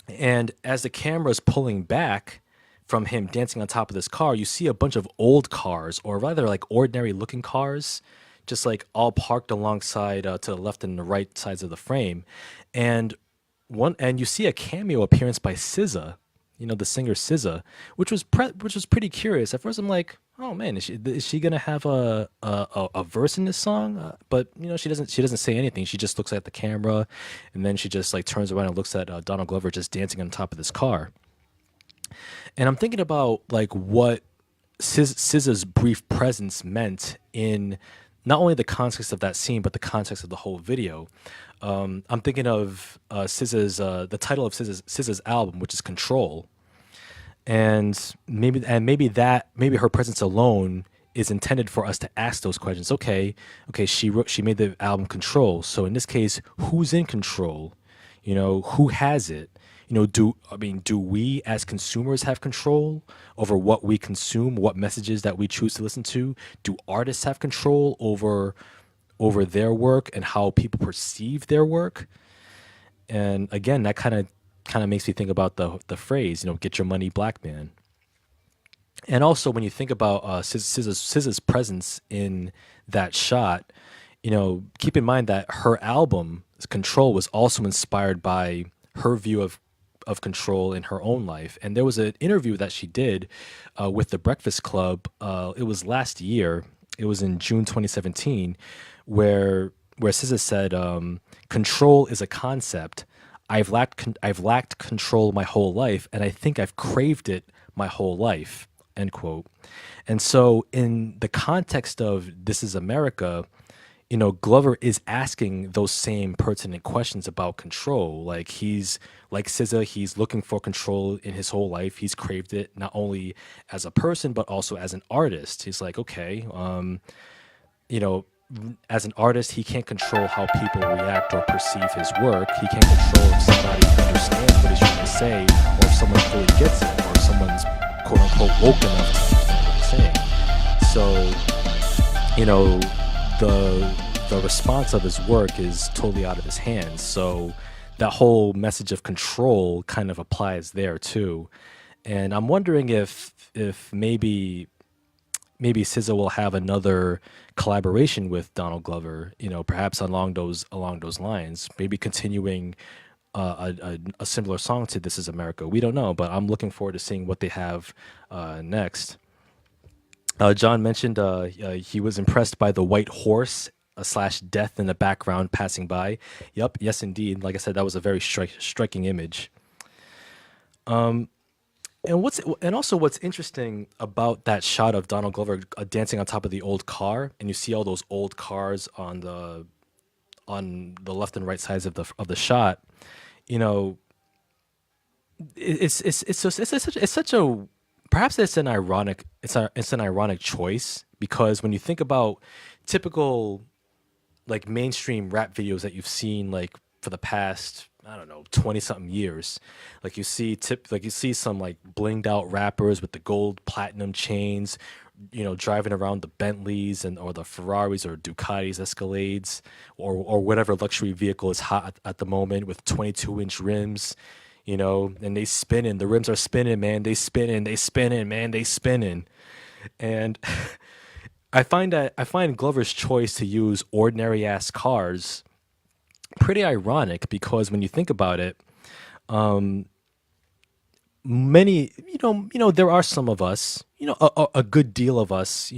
S1: And as the camera's pulling back from him dancing on top of this car, you see a bunch of old cars, or rather like ordinary looking cars, just like all parked alongside to the left and the right sides of the frame. And you see a cameo appearance by SZA, the singer SZA, which was pretty curious. At first I'm like, oh man, is she gonna have a verse in this song? But she doesn't say anything. She just looks at the camera, and then she just like turns around and looks at Donald Glover just dancing on top of this car. And I'm thinking about like what SZA's brief presence meant in not only the context of that scene, but the context of the whole video. I'm thinking of SZA's the title of SZA's album, which is Control, and maybe her presence alone is intended for us to ask those questions. Okay, she made the album Control, so in this case, who's in control? Who has it? Do we as consumers have control over what we consume, what messages that we choose to listen to? Do artists have control over their work and how people perceive their work? And again, that kind of makes me think about the phrase, get your money, black man. And also when you think about SZA's presence in that shot, keep in mind that her album Control was also inspired by her view of control in her own life. And there was an interview that she did with the Breakfast Club. It was last year. It was in June 2017, where SZA said, "Control is a concept. I've lacked control my whole life, and I think I've craved it my whole life." End quote. And so, in the context of This Is America, Glover is asking those same pertinent questions about control. Like he's like SZA, he's looking for control in his whole life. He's craved it not only as a person, but also as an artist. He's like, okay, as an artist, he can't control how people react or perceive his work. He can't control if somebody understands what he's trying to say, or if someone fully gets it, or if someone's quote unquote woke enough to understand what he's saying. So, the response of his work is totally out of his hands. So that whole message of control kind of applies there too. And I'm wondering if maybe SZA will have another collaboration with Donald Glover, perhaps along those lines, maybe continuing a similar song to "This Is America." We don't know, but I'm looking forward to seeing what they have next. John mentioned he was impressed by the white horse slash death in the background passing by. Yep, yes, indeed. Like I said, that was a very striking image. And also what's interesting about that shot of Donald Glover dancing on top of the old car, and you see all those old cars on the left and right sides of the shot. You know, it's such a perhaps it's an ironic choice, because when you think about typical like mainstream rap videos that you've seen like for the past, I don't know, 20 something years, like you see some like blinged out rappers with the gold platinum chains, driving around the Bentleys and or the Ferraris or Ducatis, Escalades, or whatever luxury vehicle is hot at the moment with 22-inch rims, and they spinning, the rims are spinning, man, they spinning, man, they spinning. And I find Glover's choice to use ordinary ass cars pretty ironic, because when you think about it, many there are some of us, a good deal of us,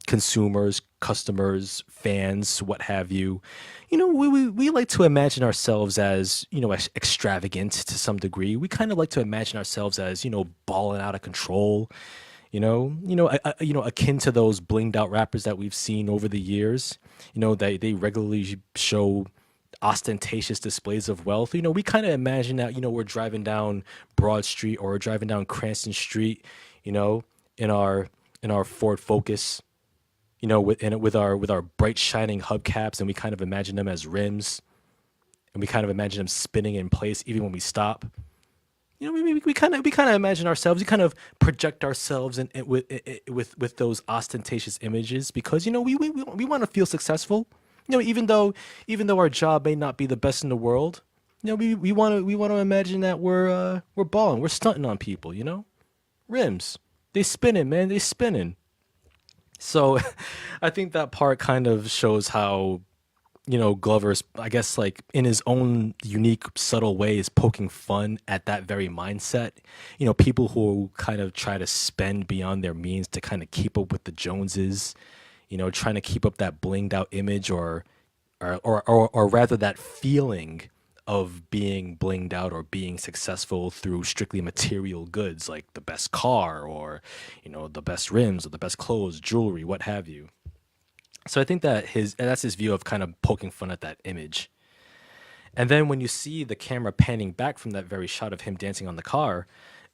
S1: consumers, customers, fans, what have you, we like to imagine ourselves as, extravagant to some degree. We kind of like to imagine ourselves as, balling out of control, akin to those blinged out rappers that we've seen over the years. They regularly show ostentatious displays of wealth. We kind of imagine that, we're driving down Broad Street or we're driving down Cranston Street, in our Ford Focus, with our bright shining hubcaps, and we kind of imagine them as rims, and we kind of imagine them spinning in place even when we stop. We kind of imagine ourselves. We kind of project ourselves with those ostentatious images, because we want to feel successful. Even though our job may not be the best in the world, we want to imagine that we're balling, we're stunting on people. Rims, they spinning, man, they spinning. So, I think that part kind of shows how Glover's, I guess, like in his own unique, subtle way, is poking fun at that very mindset. People who kind of try to spend beyond their means to kind of keep up with the Joneses, trying to keep up that blinged out image, or rather that feeling of being blinged out or being successful through strictly material goods, like the best car, or the best rims, or the best clothes, jewelry, what have you. So I think that's his view of kind of poking fun at that image. And then when you see the camera panning back from that very shot of him dancing on the car,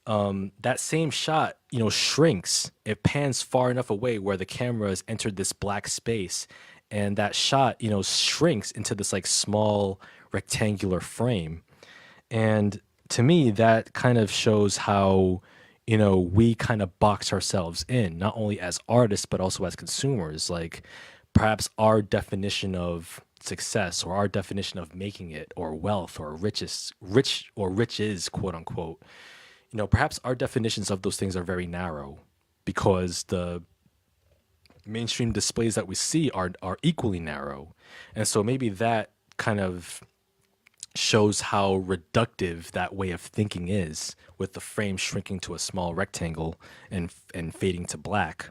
S1: that same shot, shrinks. It pans far enough away where the camera has entered this black space, and that shot, shrinks into this like small rectangular frame. And to me, that kind of shows how, we kind of box ourselves in, not only as artists, but also as consumers. Like perhaps our definition of success, or our definition of making it, or wealth, or riches, quote unquote, perhaps our definitions of those things are very narrow, because the mainstream displays that we see are equally narrow. And so maybe that kind of shows how reductive that way of thinking is, with the frame shrinking to a small rectangle and fading to black.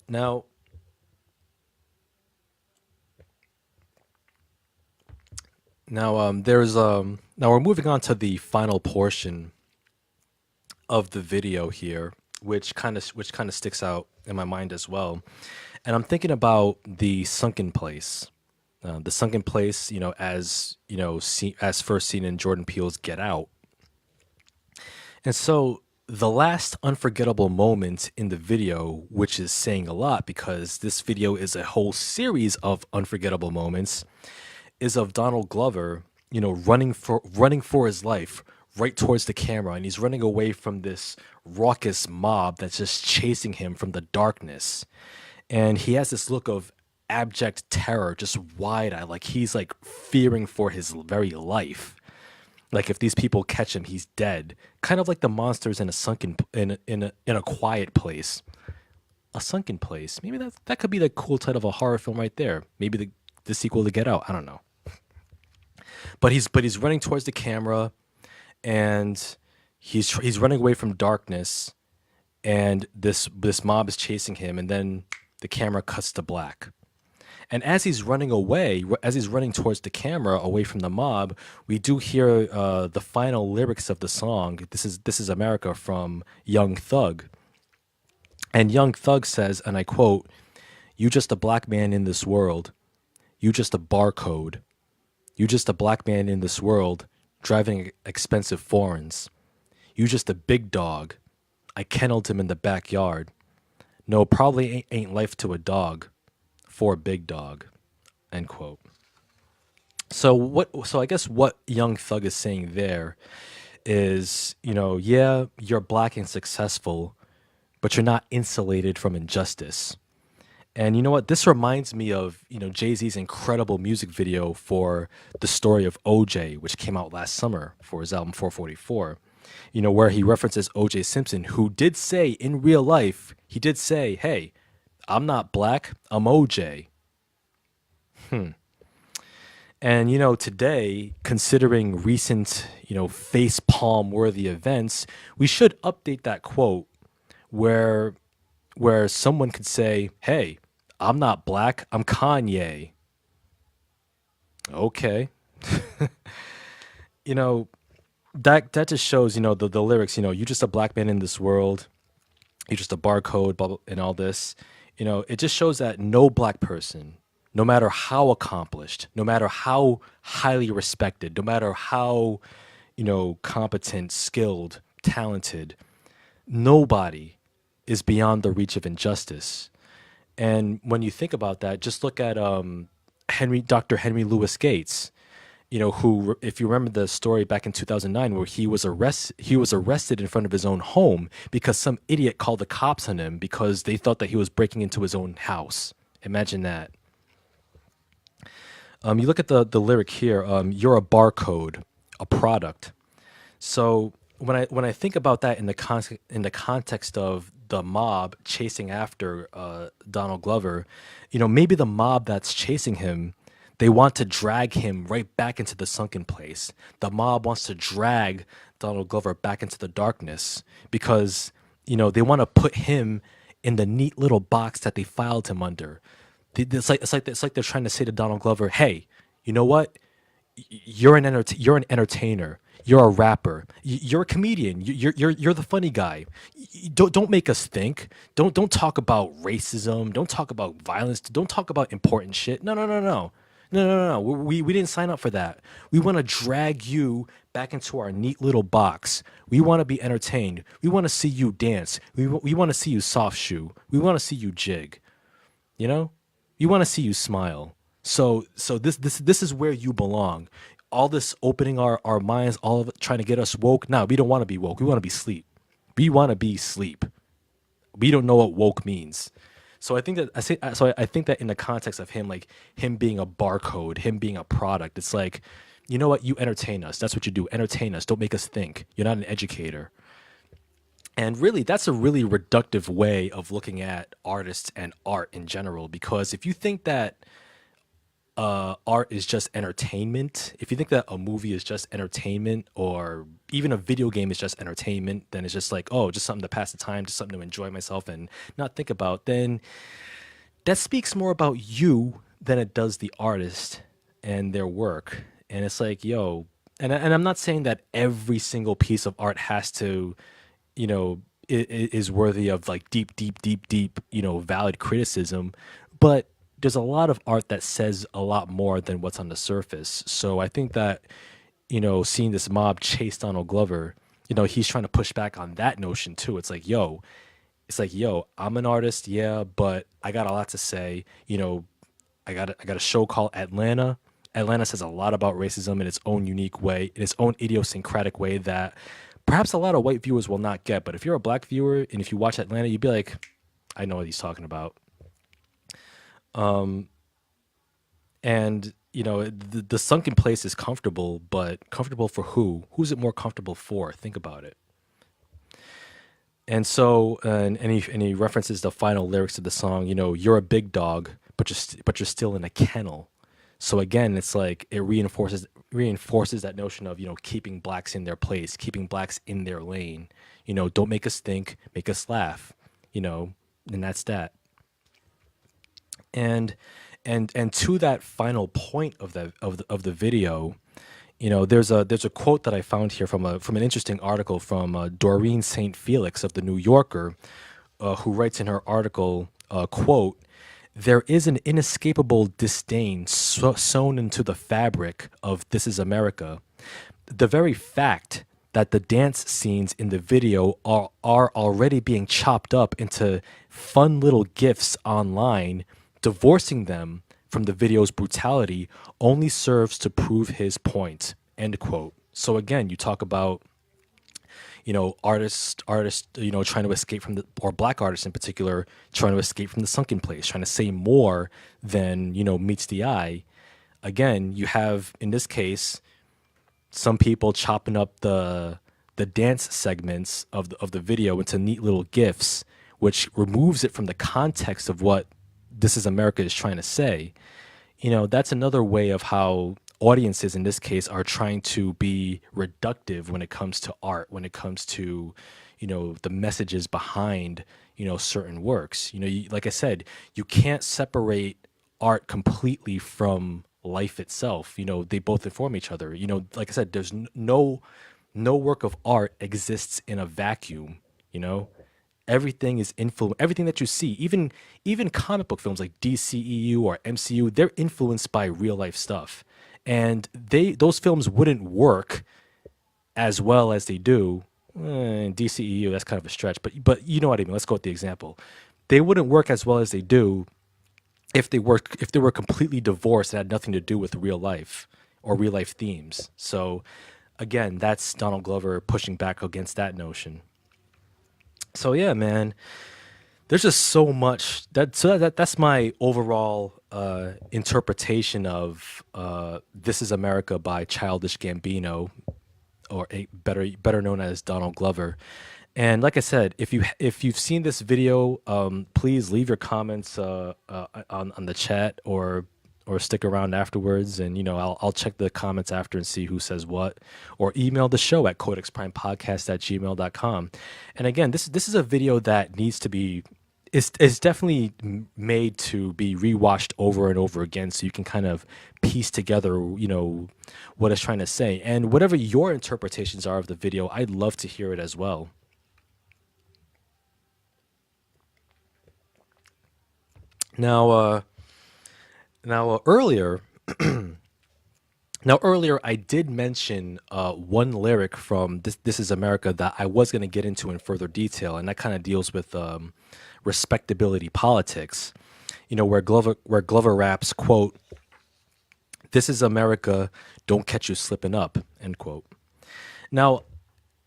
S1: Now, now we're moving on to the final portion of the video here, which kind of sticks out in my mind as well. And I'm thinking about the sunken place, as first seen in Jordan Peele's Get Out. And so the last unforgettable moment in the video, which is saying a lot because this video is a whole series of unforgettable moments, is of Donald Glover, running for his life right towards the camera, and he's running away from this raucous mob that's just chasing him from the darkness. And he has this look of abject terror, just wide eyed, like he's like fearing for his very life. Like if these people catch him, he's dead. Kind of like the monsters in a sunken in a quiet place. A sunken place. Maybe that could be the cool title of a horror film right there. Maybe the sequel to Get Out. I don't know. But he's running towards the camera, and he's running away from darkness, and this mob is chasing him, and then the camera cuts to black. And as he's running away, as he's running towards the camera away from the mob, we do hear the final lyrics of the song. This is America from Young Thug. And Young Thug says, and I quote, "You just a black man in this world. You just a barcode. You just a black man in this world driving expensive foreigns. You just a big dog. I kenneled him in the backyard. No, probably ain't life to a dog. For a big dog," end quote. So I guess what Young Thug is saying there is, yeah, you're black and successful, but you're not insulated from injustice. And you know what? This reminds me of, Jay-Z's incredible music video for the story of OJ, which came out last summer for his album 444, where he references OJ Simpson, who did say in real life, he did say, "Hey, I'm not black, I'm OJ." And, today, considering recent, face palm worthy events, we should update that quote where someone could say, "Hey, I'm not black, I'm Kanye." Okay. you know, that just shows, the lyrics, "You just a black man in this world, you just a barcode, blah, blah," and all this. It just shows that no black person, no matter how accomplished, no matter how highly respected, no matter how, competent, skilled, talented, nobody is beyond the reach of injustice. And when you think about that, just look at Dr. Henry Louis Gates, who, if you remember the story back in 2009, where he was arrested in front of his own home because some idiot called the cops on him because they thought that he was breaking into his own house. Imagine that. You look at the lyric here. You're a barcode, a product. So when I think about that in the context of the mob chasing after Donald Glover, maybe the mob that's chasing him, they want to drag him right back into the sunken place. The mob wants to drag Donald Glover back into the darkness because, they want to put him in the neat little box that they filed him under. It's like they're trying to say to Donald Glover, "Hey, you know what? You're an entertainer. You're a rapper. You're a comedian. You're the funny guy. Don't make us think. Don't talk about racism. Don't talk about violence. Don't talk about important shit. No, no, no, no. No, no, no, no. We didn't sign up for that. We want to drag you back into our neat little box. We want to be entertained. We want to see you dance. We want to see you soft shoe. We want to see you jig. We want to see you smile. So this is where you belong. All this opening our minds, all of it trying to get us woke. No, we don't want to be woke. We want to be sleep. We want to be sleep. We don't know what woke means. So I think that in the context of him, like him being a barcode, him being a product, it's like, you know what, you entertain us. That's what you do. Entertain us. Don't make us think. You're not an educator. And really, that's a really reductive way of looking at artists and art in general, because if you think that art is just entertainment, if you think that a movie is just entertainment, or even a video game is just entertainment, then it's just like, oh, just something to pass the time, just something to enjoy myself and not think about, then that speaks more about you than it does the artist and their work. And it's like, yo, and I'm not saying that every single piece of art has to, is worthy of like deep, valid criticism, but there's a lot of art that says a lot more than what's on the surface. So I think that, seeing this mob chase Donald Glover, he's trying to push back on that notion too. It's like yo, I'm an artist, yeah, but I got a lot to say. I got a show called Atlanta. Atlanta says a lot about racism in its own unique way, in its own idiosyncratic way that perhaps a lot of white viewers will not get. But if you're a black viewer and if you watch Atlanta, you'd be like, I know what he's talking about. And the sunken place is comfortable, but comfortable for who? Who's it more comfortable for? Think about it. And so, and he references the final lyrics of the song. You're a big dog, but you're still in a kennel. So again, it's like it reinforces that notion of keeping blacks in their place, keeping blacks in their lane. Don't make us think, make us laugh. You know, and that's that. And and to that final point of the video, there's a quote that I found here from an interesting article from Doreen St. Felix of the New Yorker, who writes in her article, quote, "There is an inescapable disdain sewn into the fabric of This Is America. The very fact that the dance scenes in the video are already being chopped up into fun little gifs online, divorcing them from the video's brutality only serves to prove his point." End quote. So again, you talk about artists, trying to escape from or black artists in particular, trying to escape from the sunken place, trying to say more than meets the eye. Again, you have in this case some people chopping up the dance segments of the video into neat little gifs, which removes it from the context of what This Is America is trying to say. That's another way of how audiences in this case are trying to be reductive when it comes to art, when it comes to, the messages behind, certain works. Like I said, you can't separate art completely from life itself. They both inform each other. Like I said, there's no work of art exists in a vacuum, you know? Everything that you see, even comic book films like DCEU or MCU, they're influenced by real life stuff. And those films wouldn't work as well as they do. DCEU, that's kind of a stretch, but you know what I mean. Let's go with the example. They wouldn't work as well as they do if they were completely divorced and had nothing to do with real life or real life themes. So again, that's Donald Glover pushing back against that notion. So yeah, man, there's just so much that's my overall interpretation of This Is America by Childish Gambino, or better known as Donald Glover. And like I said, if you've seen this video, please leave your comments on the chat, or stick around afterwards, and I'll check the comments after and see who says what, or email the show at codexprimepodcast@gmail.com. And again, this is a video that needs to be is definitely made to be rewatched over and over again, so you can kind of piece together what it's trying to say. And whatever your interpretations are of the video, I'd love to hear it as well. Now, earlier, I did mention one lyric from This Is America that I was going to get into in further detail, and that kind of deals with respectability politics. Where Glover raps, quote, "This is America, don't catch you slipping up," end quote. Now,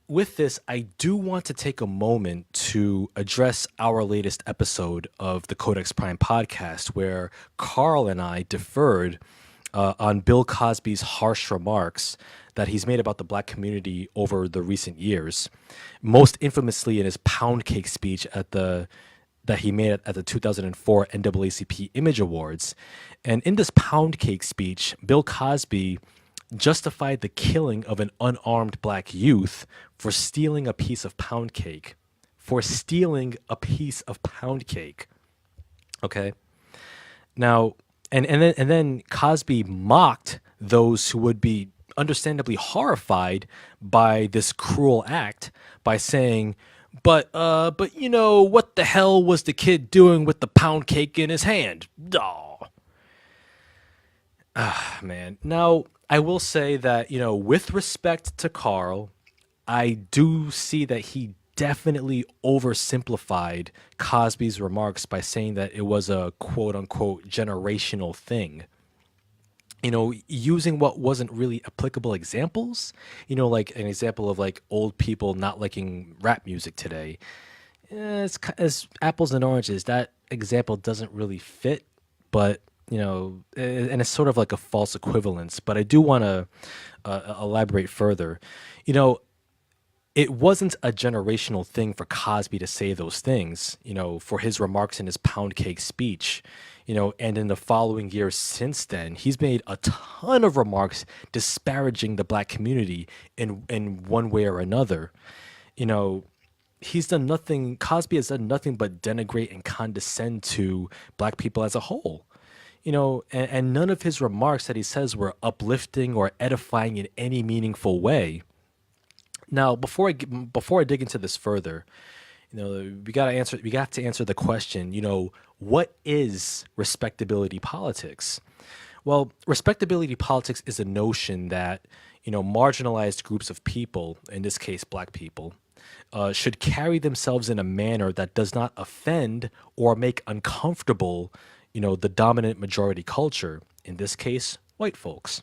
S1: with this, I do want to take a moment to address our latest episode of the Codex Prime podcast, where Carl and I deferred on Bill Cosby's harsh remarks that he's made about the black community over the recent years, most infamously in his pound cake speech that he made at the 2004 NAACP Image Awards. And in this pound cake speech, Bill Cosby justified the killing of an unarmed black youth for stealing a piece of pound cake. For stealing a piece of pound cake. Okay? Now, and then Cosby mocked those who would be understandably horrified by this cruel act by saying, but what the hell was the kid doing with the pound cake in his hand? Oh, man. Now, I will say that, with respect to Carl, I do see that he definitely oversimplified Cosby's remarks by saying that it was a quote unquote generational thing. Using what wasn't really applicable examples, like an example of like old people not liking rap music today. As apples and oranges, that example doesn't really fit, but and it's sort of like a false equivalence. But I do want to elaborate further. You know, it wasn't a generational thing for Cosby to say those things, for his remarks in his pound cake speech, and in the following years since then, he's made a ton of remarks disparaging the black community in one way or another. You know, he's done nothing, Cosby has done nothing but denigrate and condescend to black people as a whole. And none of his remarks that he says were uplifting or edifying in any meaningful way. Now, before I dig into this further, we got to answer the question, what is respectability politics? Well, respectability politics is a notion that, marginalized groups of people, in this case, black people, should carry themselves in a manner that does not offend or make uncomfortable, the dominant majority culture, in this case, white folks.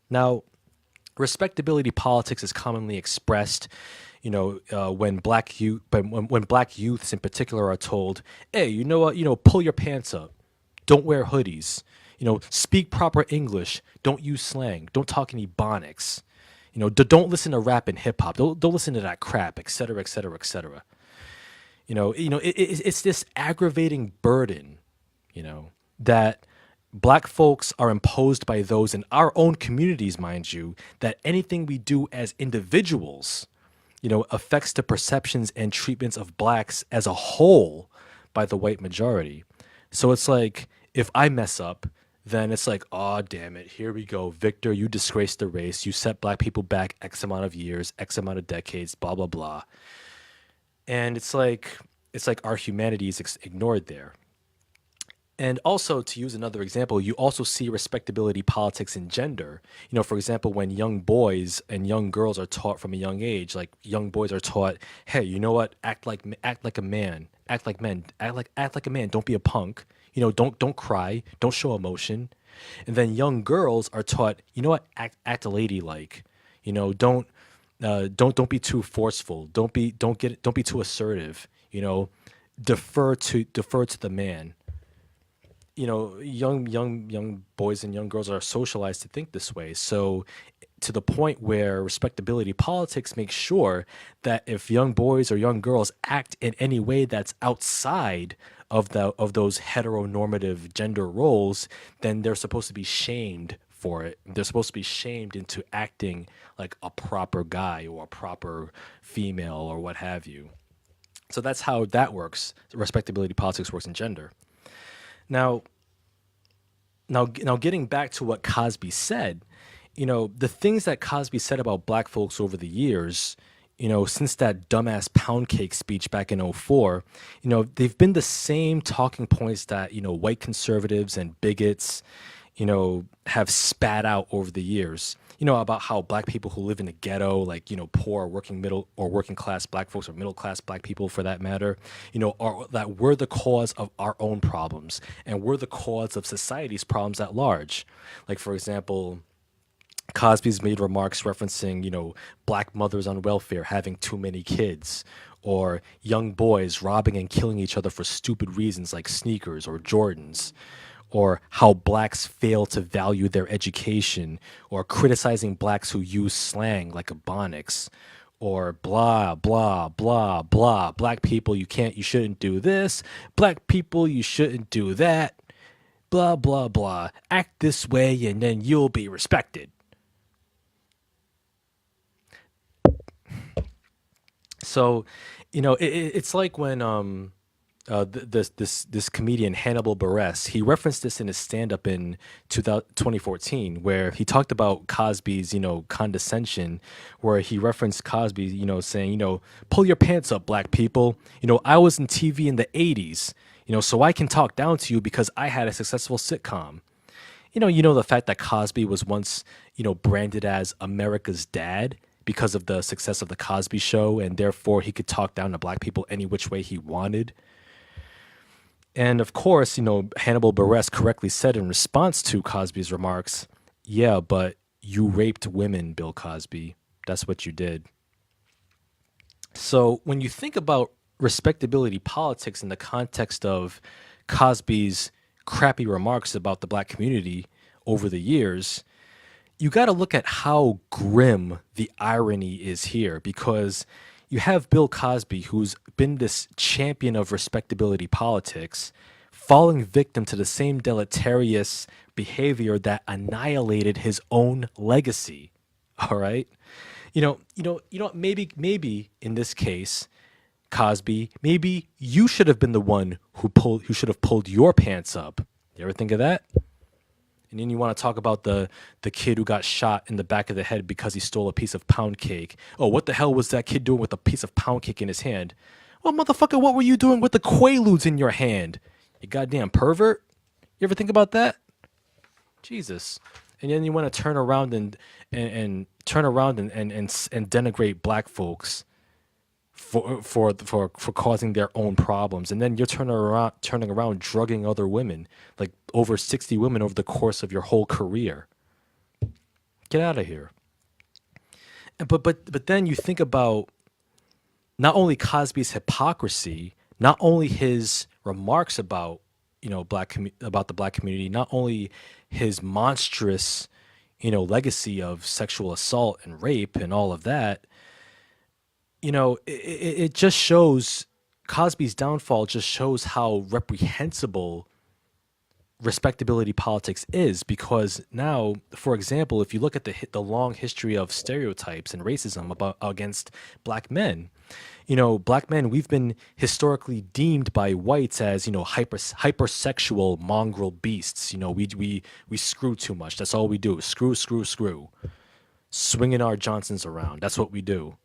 S1: Now, respectability politics is commonly expressed, when when black youths in particular are told, "Hey, you know what? Pull your pants up. Don't wear hoodies. Speak proper English. Don't use slang. Don't talk any Ebonics. Don't listen to rap and hip hop. Don't listen to that crap, et cetera, et cetera, et cetera." It's this aggravating burden, that black folks are imposed by those in our own communities, mind you, that anything we do as individuals, affects the perceptions and treatments of blacks as a whole by the white majority. So it's like, if I mess up, then it's like, oh, damn it, here we go. Victor, you disgraced the race. You set black people back X amount of years, X amount of decades, blah, blah, blah. And it's like our humanity is ignored there. And also, to use another example, you also see respectability politics in gender. For example, when young boys and young girls are taught from a young age, like young boys are taught, hey, you know what? Act like a man, act like men, act like a man. Don't be a punk. Don't cry, don't show emotion. And then young girls are taught, you know what? Act a lady like. Don't be too forceful. Don't be too assertive. Defer to the man. Young boys and young girls are socialized to think this way. So to the point where respectability politics makes sure that if young boys or young girls act in any way that's outside of those heteronormative gender roles, then they're supposed to be shamed for it. They're supposed to be shamed into acting like a proper guy or a proper female or what have you. So that's how that works. Respectability politics works in gender. Now, getting back to what Cosby said, the things that Cosby said about black folks over the years, since that dumbass pound cake speech back in '04, they've been the same talking points that, white conservatives and bigots, have spat out over the years, about how black people who live in the ghetto, like, poor working class black folks or middle class black people for that matter, that we're the cause of our own problems and we're the cause of society's problems at large. Like, for example, Cosby's made remarks referencing, black mothers on welfare having too many kids, or young boys robbing and killing each other for stupid reasons like sneakers or Jordans, or how blacks fail to value their education, or criticizing blacks who use slang like Ebonics, or blah, blah, blah, blah. Black people, you shouldn't do this. Black people, you shouldn't do that. Blah, blah, blah. Act this way and then you'll be respected. So, it's like when this comedian Hannibal Buress, he referenced this in his stand-up in 2014, where he talked about Cosby's condescension, where he referenced Cosby saying, pull your pants up, black people. I was in TV in the '80s, so I can talk down to you because I had a successful sitcom. The fact that Cosby was once branded as America's dad because of the success of the Cosby Show, and therefore he could talk down to black people any which way he wanted. And of course, Hannibal Buress correctly said in response to Cosby's remarks, yeah, but you raped women, Bill Cosby. That's what you did. So when you think about respectability politics in the context of Cosby's crappy remarks about the black community over the years, you got to look at how grim the irony is here, because you have Bill Cosby, who's been this champion of respectability politics, falling victim to the same deleterious behavior that annihilated his own legacy. All right. Maybe in this case, Cosby, maybe you should have been the one who should have pulled your pants up. You ever think of that? And then you want to talk about the kid who got shot in the back of the head because he stole a piece of pound cake. Oh, what the hell was that kid doing with a piece of pound cake in his hand? Well, motherfucker, what were you doing with the Quaaludes in your hand? You goddamn pervert. You ever think about that? Jesus. And then you want to turn around and denigrate black folks for causing their own problems, and then you're turning around drugging other women, like over 60 women over the course of your whole career. Get out of here. But then you think about not only Cosby's hypocrisy, not only his remarks about about the black community, not only his monstrous legacy of sexual assault and rape and all of that. It just shows, Cosby's downfall just shows how reprehensible respectability politics is, because now, for example, if you look at the long history of stereotypes and racism against black men, black men, we've been historically deemed by whites as, hypersexual mongrel beasts. We screw too much. That's all we do. Screw. Swinging our Johnsons around. That's what we do.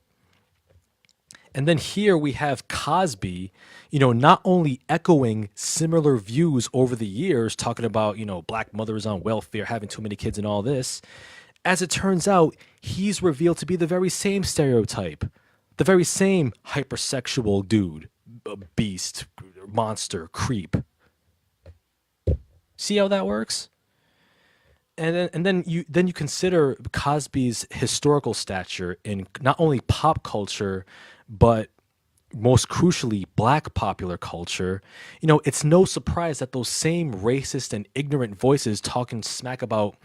S1: And then here we have Cosby, not only echoing similar views over the years, talking about, black mothers on welfare, having too many kids and all this. As it turns out, he's revealed to be the very same stereotype, the very same hypersexual dude, beast, monster, creep. See how that works? And then you consider Cosby's historical stature in not only pop culture, but most crucially, black popular culture. It's no surprise that those same racist and ignorant voices talking smack about,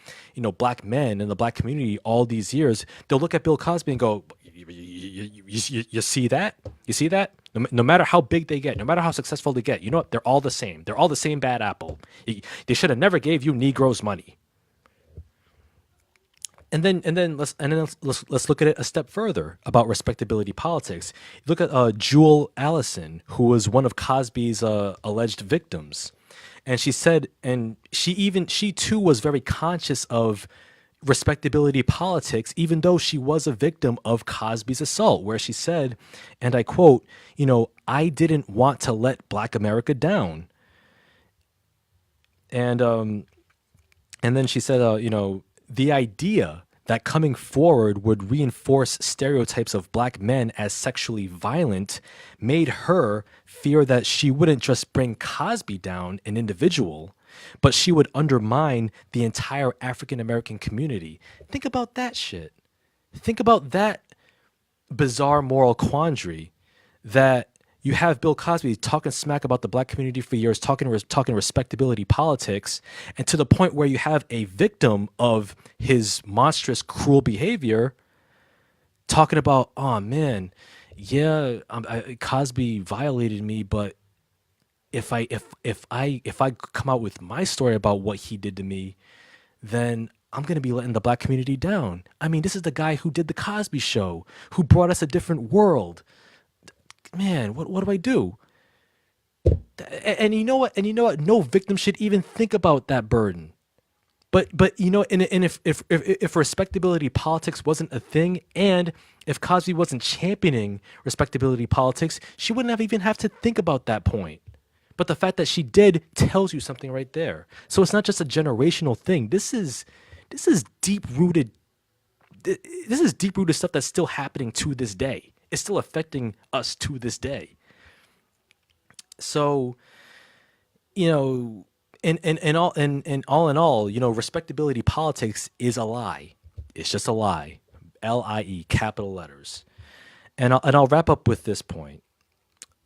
S1: black men and the black community all these years, they'll look at Bill Cosby and go, you see that? You see that? No matter how big they get, no matter how successful they get, they're all the same. They're all the same bad apple. They should have never gave you Negroes money. And then let's look at it a step further about respectability politics. Look at Jewel Allison, who was one of Cosby's alleged victims, and she said, and she too was very conscious of respectability politics, even though she was a victim of Cosby's assault, where she said, and I quote, I didn't want to let Black America down, and then she said, the idea that coming forward would reinforce stereotypes of black men as sexually violent made her fear that she wouldn't just bring Cosby down, an individual, but she would undermine the entire African American community. Think about that shit. Think about that bizarre moral quandary, that you have Bill Cosby talking smack about the black community for years, talking respectability politics, and to the point where you have a victim of his monstrous, cruel behavior talking about, oh man, yeah, Cosby violated me, but if I come out with my story about what he did to me, then I'm going to be letting the black community down. I mean, this is the guy who did the Cosby Show, who brought us a different world. Man, what do I do? And you know what? No victim should even think about that burden. But and if respectability politics wasn't a thing, and if Cosby wasn't championing respectability politics, she wouldn't even have to think about that point. But the fact that she did tells you something right there. So it's not just a generational thing. This is deep-rooted this is deep rooted stuff that's still happening to this day. It's still affecting us to this day. So, you know, all in all, respectability politics is a lie. It's just a lie. LIE, capital letters. And I'll wrap up with this point.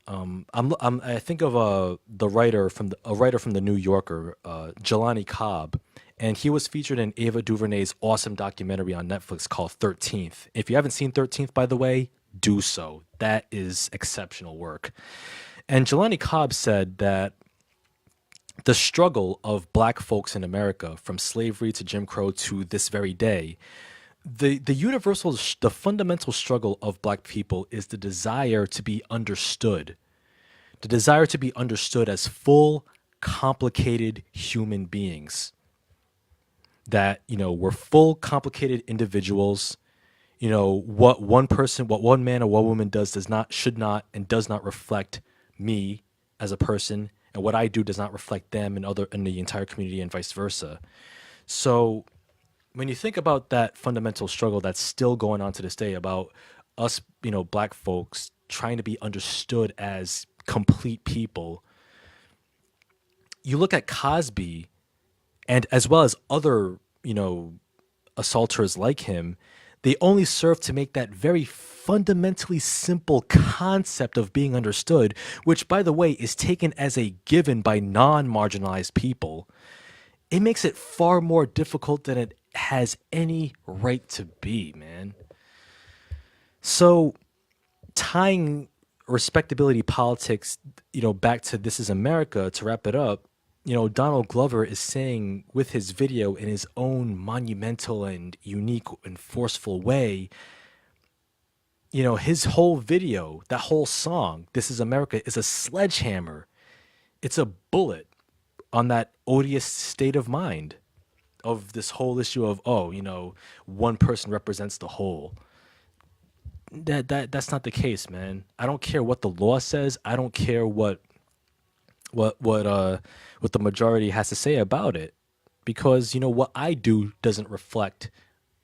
S1: I think of a writer from the New Yorker, Jelani Cobb, and he was featured in Ava DuVernay's awesome documentary on Netflix called 13th. If you haven't seen 13th, by the way, do so. That is exceptional work. And Jelani Cobb said that the struggle of black folks in America, from slavery to Jim Crow to this very day, the fundamental struggle of black people is the desire to be understood. The desire to be understood as full, complicated human beings. That, we're full, complicated individuals. What one man or one woman should not, and does not reflect me as a person, and what I do does not reflect them and the entire community, and vice versa. So when you think about that fundamental struggle that's still going on to this day about us, black folks trying to be understood as complete people, you look at Cosby, and as well as other, assaulters like him, they only serve to make that very fundamentally simple concept of being understood, which, by the way, is taken as a given by non-marginalized people. It makes it far more difficult than it has any right to be, man. So tying respectability politics, back to This Is America, to wrap it up, Donald Glover is saying with his video in his own monumental and unique and forceful way, his whole video, that whole song, This Is America, is a sledgehammer. It's a bullet on that odious state of mind of this whole issue of, one person represents the whole. That's not the case, man. I don't care what the law says. I don't care what the majority has to say about it, because what I do doesn't reflect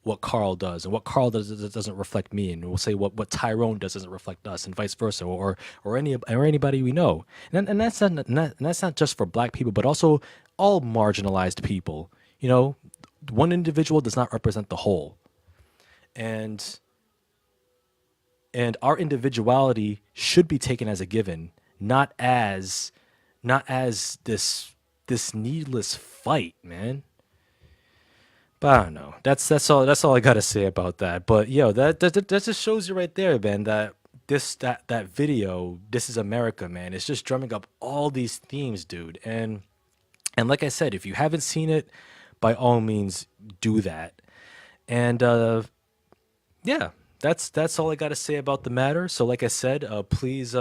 S1: what Carl does, and what Carl does doesn't reflect me, and we'll say what Tyrone doesn't reflect us, and vice versa, or anybody we know. And that's not just for black people, but also all marginalized people. One individual does not represent the whole, and our individuality should be taken as a given, not as this needless fight, man. But I don't know. That's all I gotta say about that. But that just shows you right there, man, that that video, This Is America, man, it's just drumming up all these themes, dude. And like I said, if you haven't seen it, by all means do that. And that's all I gotta say about the matter. So like I said, please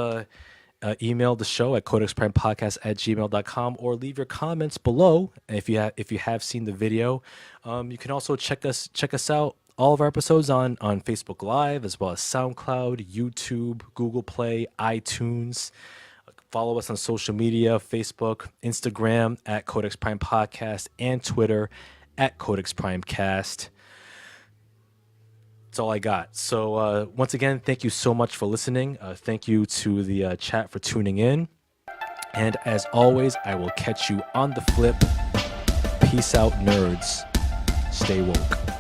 S1: email the show at codexprimepodcast@gmail.com, or leave your comments below if you have seen the video. You can also check us out, all of our episodes on Facebook Live, as well as SoundCloud, YouTube, Google Play, iTunes. Follow us on social media, Facebook, Instagram at Codex Prime Podcast, and Twitter at Codex Prime Cast. That's all I got. So once again, thank you so much for listening. Thank you to the chat for tuning in. And as always, I will catch you on the flip. Peace out, nerds. Stay woke.